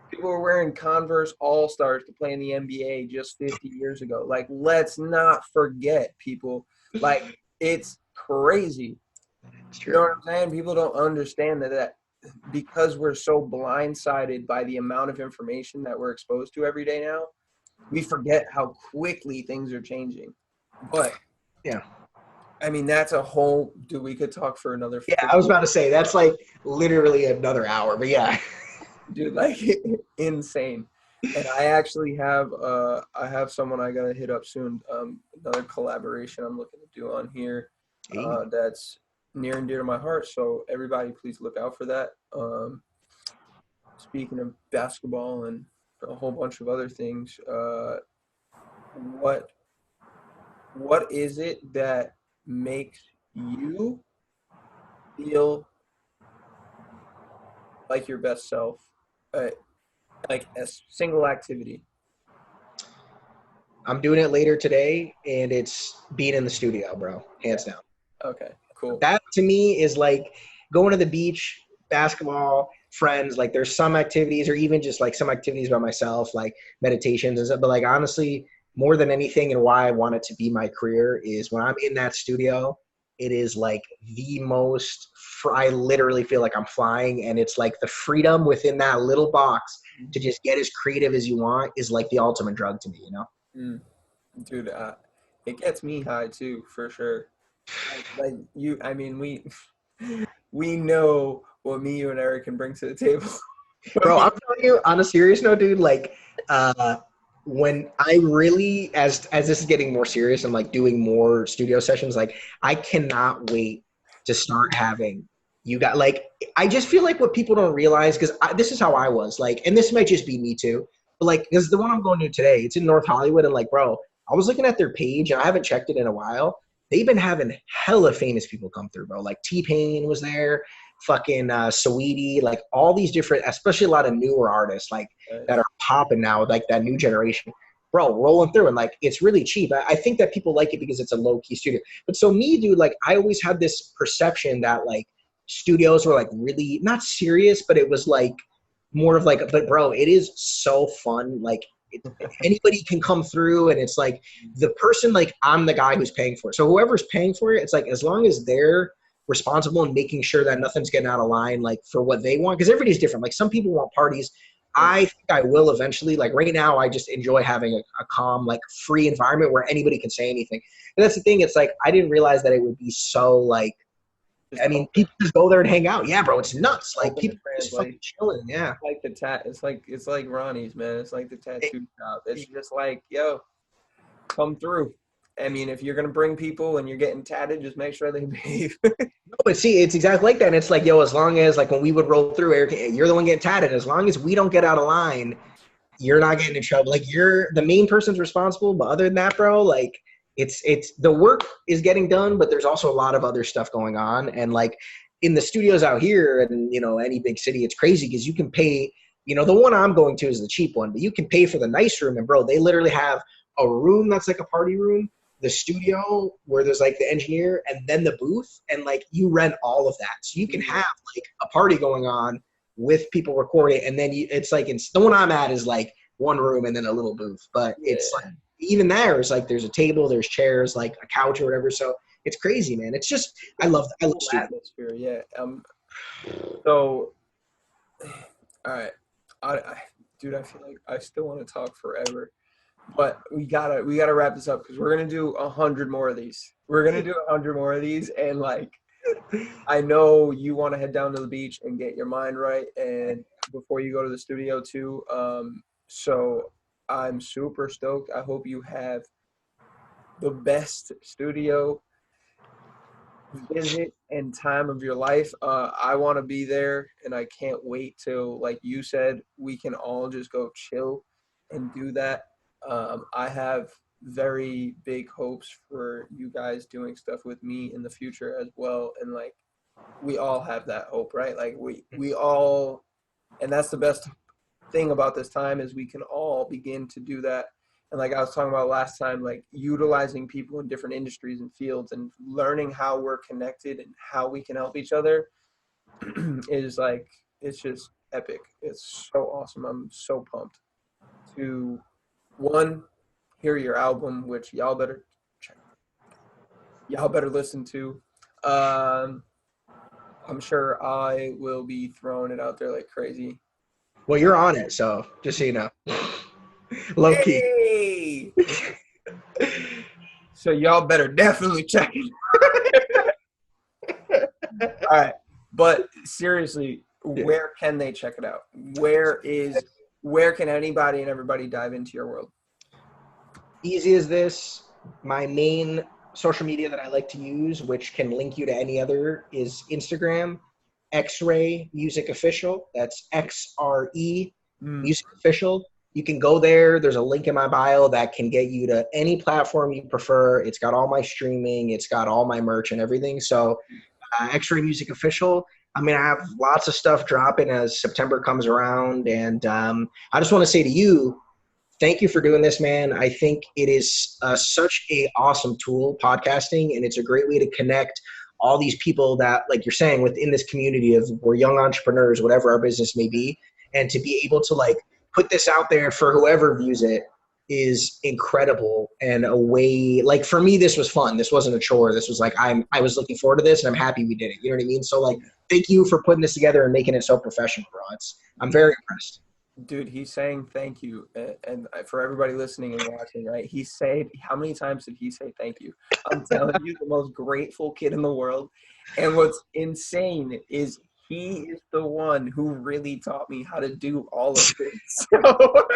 People were wearing Converse All-Stars to play in the NBA just 50 years ago. Like, let's not forget, people. Like, it's crazy. It's true. You know what I'm saying? People don't understand that because we're so blindsided by the amount of information that we're exposed to every day now, we forget how quickly things are changing. But yeah, I mean, that's a whole, dude, we could talk for another. Yeah, I was about to say, that's like literally another hour, but yeah. Dude, like insane. And I actually have someone I gotta hit up soon. Another collaboration I'm looking to do on here. That's near and dear to my heart. So everybody, please look out for that. Speaking of basketball and a whole bunch of other things, what is it that makes you feel like your best self? Like a single activity. I'm doing it later today, and it's being in the studio, bro. Hands down. Okay, cool. That to me is like going to the beach, basketball, friends. Like there's some activities, or even just like some activities by myself, like meditations and stuff. But like honestly, more than anything, and why I want it to be my career is when I'm in that studio, it is like the most, I literally feel like I'm flying, and it's like the freedom within that little box to just get as creative as you want is like the ultimate drug to me, you know? Dude, it gets me high too, for sure. Like you, I mean, we know what me, you, and Eric can bring to the table. Bro, I'm telling you, on a serious note, dude, like, when I really, as this is getting more serious and like doing more studio sessions, like I cannot wait to start having you got like, I just feel like what people don't realize, because this is how I was like, and this might just be me too, but like, because the one I'm going to today, it's in North Hollywood, and like, bro, I was looking at their page and I haven't checked it in a while. They've been having hella famous people come through, bro. Like T-Pain was there, fucking Saweetie, like all these different, especially a lot of newer artists like that are popping now, like that new generation, bro, rolling through, and like it's really cheap. I think that people like it because it's a low key studio. But so me, dude, like I always had this perception that like studios were like really not serious, but it was like more of like, but bro, it is so fun. Like anybody can come through, and it's like the person, like I'm the guy who's paying for it. So whoever's paying for it, it's like as long as they're responsible and making sure that nothing's getting out of line, like for what they want, because everybody's different. Like some people want parties. I think I will eventually. Like right now, I just enjoy having a calm, like free environment where anybody can say anything. And that's the thing. It's like I didn't realize that it would be so like. I mean, people just go there and hang out. Yeah, bro, it's nuts. Like people just fucking chilling. Yeah, like it's like Ronnie's, man. It's like the tattoo shop. It's just like, yo, come through. I mean, if you're gonna bring people and you're getting tatted, just make sure they behave. No, but see, it's exactly like that. And it's like, yo, as long as like when we would roll through, Eric, you're the one getting tatted. As long as we don't get out of line, you're not getting in trouble. Like you're the main person's responsible. But other than that, bro, like it's the work is getting done, but there's also a lot of other stuff going on. And like in the studios out here, and you know, any big city, it's crazy because you can pay. You know, the one I'm going to is the cheap one, but you can pay for the nice room. And bro, they literally have a room that's like a party room, the studio where there's like the engineer, and then the booth, and like you rent all of that, so you can have like a party going on with people recording, and then it's like the one I'm at is like one room and then a little booth, but it's like even there is like there's a table, there's chairs, like a couch or whatever. So it's crazy, man. It's just I love atmosphere. Yeah. So, all right, dude, I feel like I still want to talk forever. But we gotta wrap this up because we're gonna do 100 more of these. And like, I know you want to head down to the beach and get your mind right, and before you go to the studio too. So I'm super stoked. I hope you have the best studio visit and time of your life. I want to be there, and I can't wait till, like you said, we can all just go chill and do that. I have very big hopes for you guys doing stuff with me in the future as well. And like, we all have that hope, right? Like we all, and that's the best thing about this time is we can all begin to do that. And like I was talking about last time, like utilizing people in different industries and fields and learning how we're connected and how we can help each other is like, it's just epic. It's so awesome. I'm so pumped to hear your album, which y'all better listen to. I'm sure I will be throwing it out there like crazy. Well, you're on it, so just so you know. Low key. So y'all better definitely check it. All right. But seriously, where can they check it out? Where can anybody and everybody dive into your world? Easy as this. My main social media that I like to use, which can link you to any other, is Instagram, X-Ray Music Official. That's XRE Music Official. You can go there. There's a link in my bio that can get you to any platform you prefer. It's got all my streaming. It's got all my merch and everything. So X-Ray Music Official. I mean, I have lots of stuff dropping as September comes around. And I just want to say to you, thank you for doing this, man. I think it is such a awesome tool, podcasting, and it's a great way to connect all these people that, like you're saying, within this community of we're young entrepreneurs, whatever our business may be, and to be able to like put this out there for whoever views it is incredible. And a way, like for me, this was fun. This wasn't a chore. This was like I was looking forward to this, and I'm happy we did it. You know what I mean? So like, thank you for putting this together and making it so professional, bro. I'm very impressed. Dude, he's saying thank you. And for everybody listening and watching, right? He said, how many times did he say thank you? I'm telling you, the most grateful kid in the world. And what's insane is he is the one who really taught me how to do all of this. So,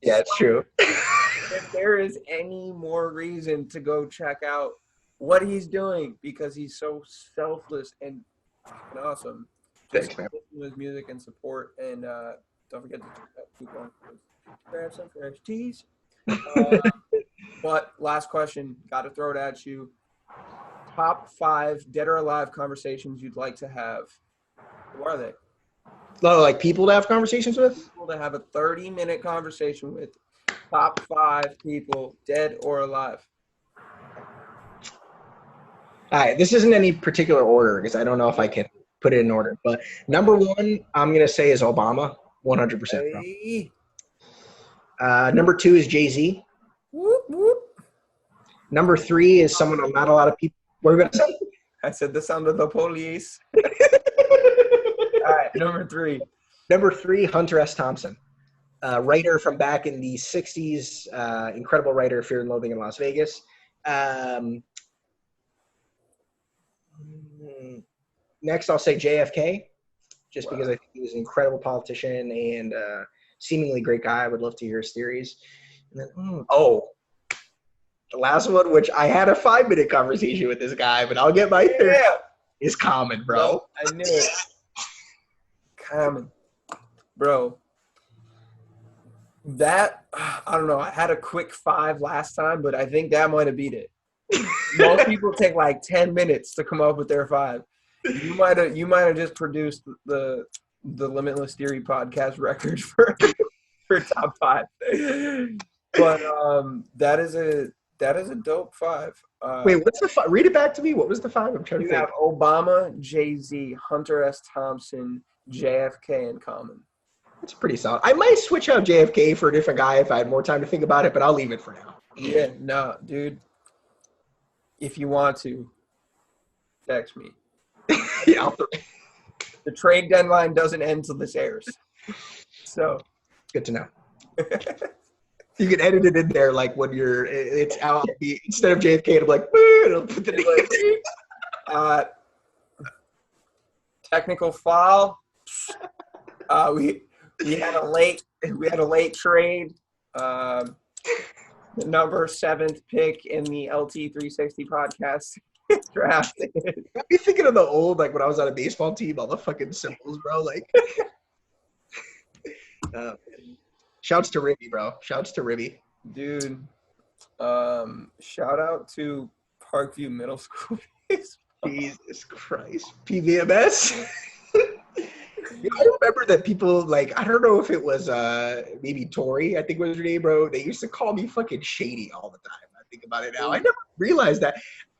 Yeah, it's true. if there is any more reason to go check out what he's doing, because he's so selfless and fucking awesome, just Thanks, man. listen to his music and support. And don't forget to check out Coupon. Grab some fresh teas. But last question, got to throw it at you. Top 5 dead or alive conversations you'd like to have. Who are they? Oh, like people to have conversations with? People to have a 30-minute conversation with. Top 5 people, dead or alive. All right, this isn't any particular order because I don't know if I can put it in order. But number 1, I'm going to say is Obama, 100%. Hey. Number 2 is Jay-Z. Whoop, whoop. Number 3 is someone not a lot of people. What are we going to say? I said the sound of the police. All right, number 3. Number 3, Hunter S. Thompson. Writer from back in the 60s, incredible writer, Fear and Loathing in Las Vegas. Next, I'll say JFK, just because I think he was an incredible politician and seemingly great guy. I would love to hear his theories. And then, the last one, which I had a 5-minute conversation with this guy, but I'll get my third, is Common, bro. No, I knew it. Common. Bro. That, I don't know, I had a quick 5 last time, but I think that might have beat it. Most people take like 10 minutes to come up with their 5. You might have just produced the Limitless Theory podcast record for top 5. But that is a dope 5. Wait, what's the 5? Read it back to me. What was the 5? I'm trying to You think. have Obama, Jay-Z, Hunter S. Thompson, JFK, and Common. That's pretty solid. I might switch out JFK for a different guy if I had more time to think about it, but I'll leave it for now. Yeah, no, dude. If you want to, text me. Yeah, The trade deadline doesn't end till this airs. So. Good to know. You can edit it in there, like when it's out. Instead of JFK, it'll be like, it'll put the technical foul. We had a late trade. The number 7th pick in the LT360 podcast draft. I'd be thinking of the old, like when I was on a baseball team, all the fucking symbols, bro. Like, shouts to Ribby, bro. Shouts to Ribby, dude. Shout out to Parkview Middle School. Jesus Christ, PVMS. I remember that people, like, I don't know if it was maybe Tori, I think was her name, bro. They used to call me fucking shady all the time. I think about it now. I never realized that.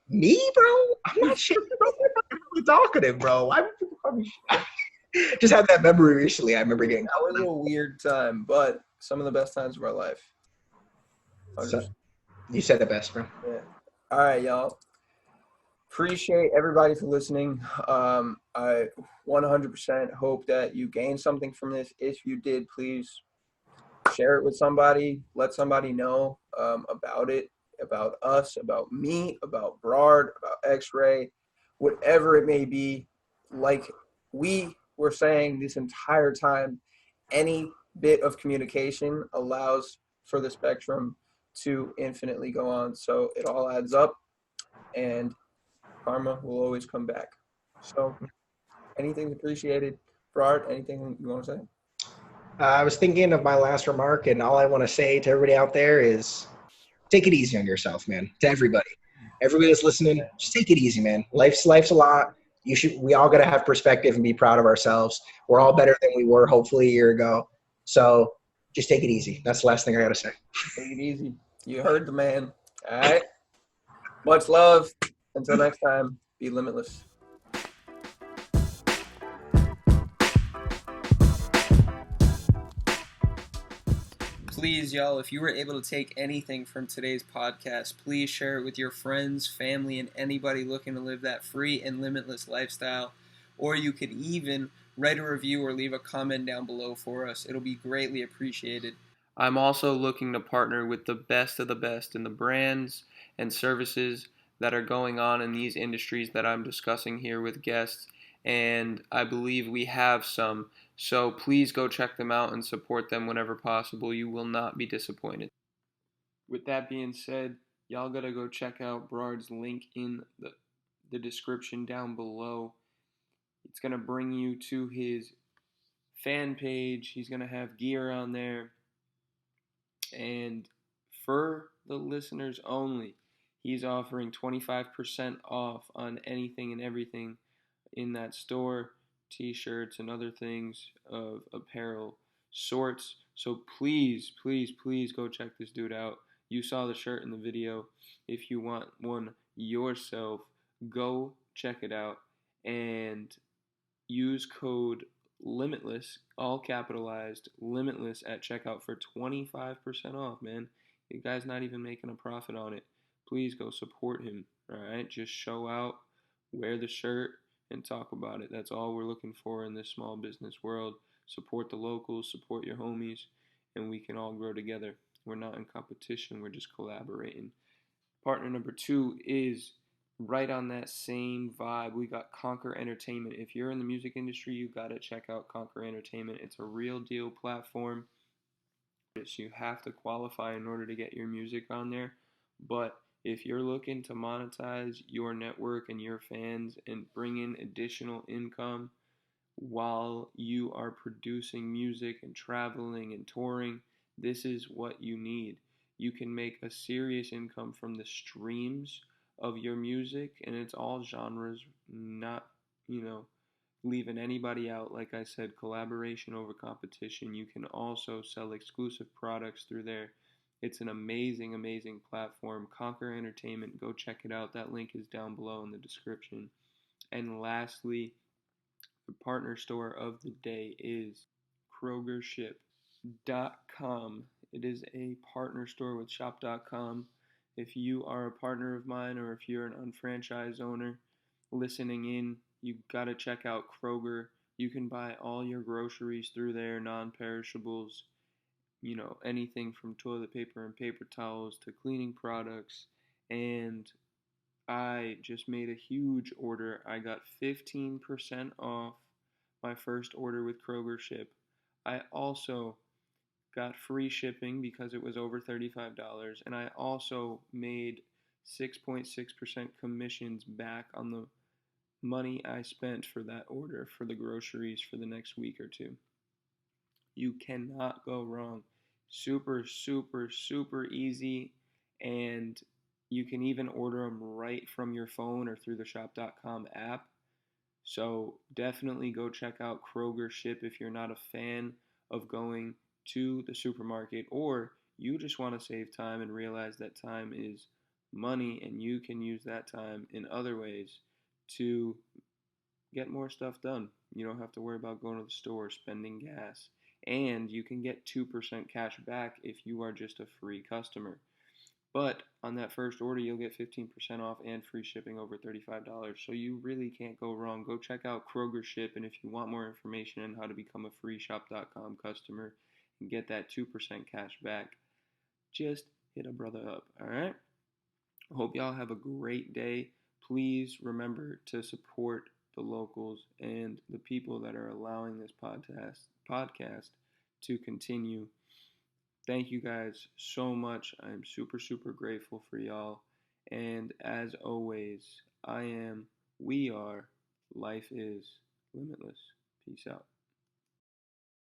Me, bro? I'm not shady, bro. I'm really talkative, bro. Why would people call me shady? Just had that memory recently. I remember getting that was a weird time, but some of the best times of our life. So, you said the best, bro. Yeah. All right, y'all. Appreciate everybody for listening. I 100% hope that you gained something from this. If you did, please share it with somebody. Let somebody know about it, about us, about me, about Brard, about X-Ray, whatever it may be. Like we were saying this entire time, any bit of communication allows for the spectrum to infinitely go on. So it all adds up, and karma will always come back. So anything's appreciated. Brard, anything you want to say? I was thinking of my last remark, and all I want to say to everybody out there is take it easy on yourself, man. To everybody that's listening, just take it easy, man. Life's a lot. We all got to have perspective and be proud of ourselves. We're all better than we were hopefully a year ago. So just take it easy. That's the last thing I got to say. Take it easy. You heard the man. All right. Much love. Until next time, be limitless. Please, y'all, if you were able to take anything from today's podcast, please share it with your friends, family, and anybody looking to live that free and limitless lifestyle. Or you could even write a review or leave a comment down below for us. It'll be greatly appreciated. I'm also looking to partner with the best of the best in the brands and services that are going on in these industries that I'm discussing here with guests. and I believe we have some. So please go check them out and support them whenever possible. You will not be disappointed. With that being said, y'all gotta go check out Brard's link in the description down below. It's gonna bring you to his fan page. He's gonna have gear on there, and for the listeners only, he's offering 25% off on anything and everything in that store, t-shirts and other things of apparel sorts. So please, please, please go check this dude out. You saw the shirt in the video. If you want one yourself, go check it out and use code limitless, all capitalized, limitless at checkout for 25% off, man. The guy's not even making a profit on it. Please go support him, all right? Just show out, wear the shirt, and talk about it. That's all we're looking for in this small business world. Support the locals, support your homies, and we can all grow together. We're not in competition, we're just collaborating. Partner number 2 is right on that same vibe. We got Conquer Entertainment. If you're in the music industry, you got to check out Conquer Entertainment. It's a real deal platform. You have to qualify in order to get your music on there. But if you're looking to monetize your network and your fans and bring in additional income while you are producing music and traveling and touring, this is what you need. You can make a serious income from the streams of your music, and it's all genres, not, leaving anybody out. Like I said, collaboration over competition. You can also sell exclusive products through there. It's an amazing, amazing platform. Conquer Entertainment, go check it out. That link is down below in the description. And lastly, the partner store of the day is KrogerShip.com. It is a partner store with Shop.com. If you are a partner of mine or if you're an unfranchised owner listening in, you got to check out Kroger. You can buy all your groceries through there, non-perishables, anything from toilet paper and paper towels to cleaning products. And I just made a huge order. I got 15% off my first order with Kroger Ship. I also got free shipping because it was over $35, and I also made 6.6% commissions back on the money I spent for that order for the groceries for the next week or two. You cannot go wrong. Super, super, super easy, and you can even order them right from your phone or through the shop.com app. So definitely go check out Kroger Ship if you're not a fan of going to the supermarket, or you just want to save time and realize that time is money and you can use that time in other ways to get more stuff done. You don't have to worry about going to the store, spending gas, and you can get 2% cash back if you are just a free customer. But on that first order, you'll get 15% off and free shipping over $35. So you really can't go wrong. Go check out Kroger Ship, and if you want more information on how to become a free shop.com customer and get that 2% cash back, just hit a brother up, all right? I hope y'all have a great day. Please remember to support the locals and the people that are allowing this podcast to continue. Thank you guys so much. I'm super, super grateful for y'all. And as always, we are, life is limitless. Peace out.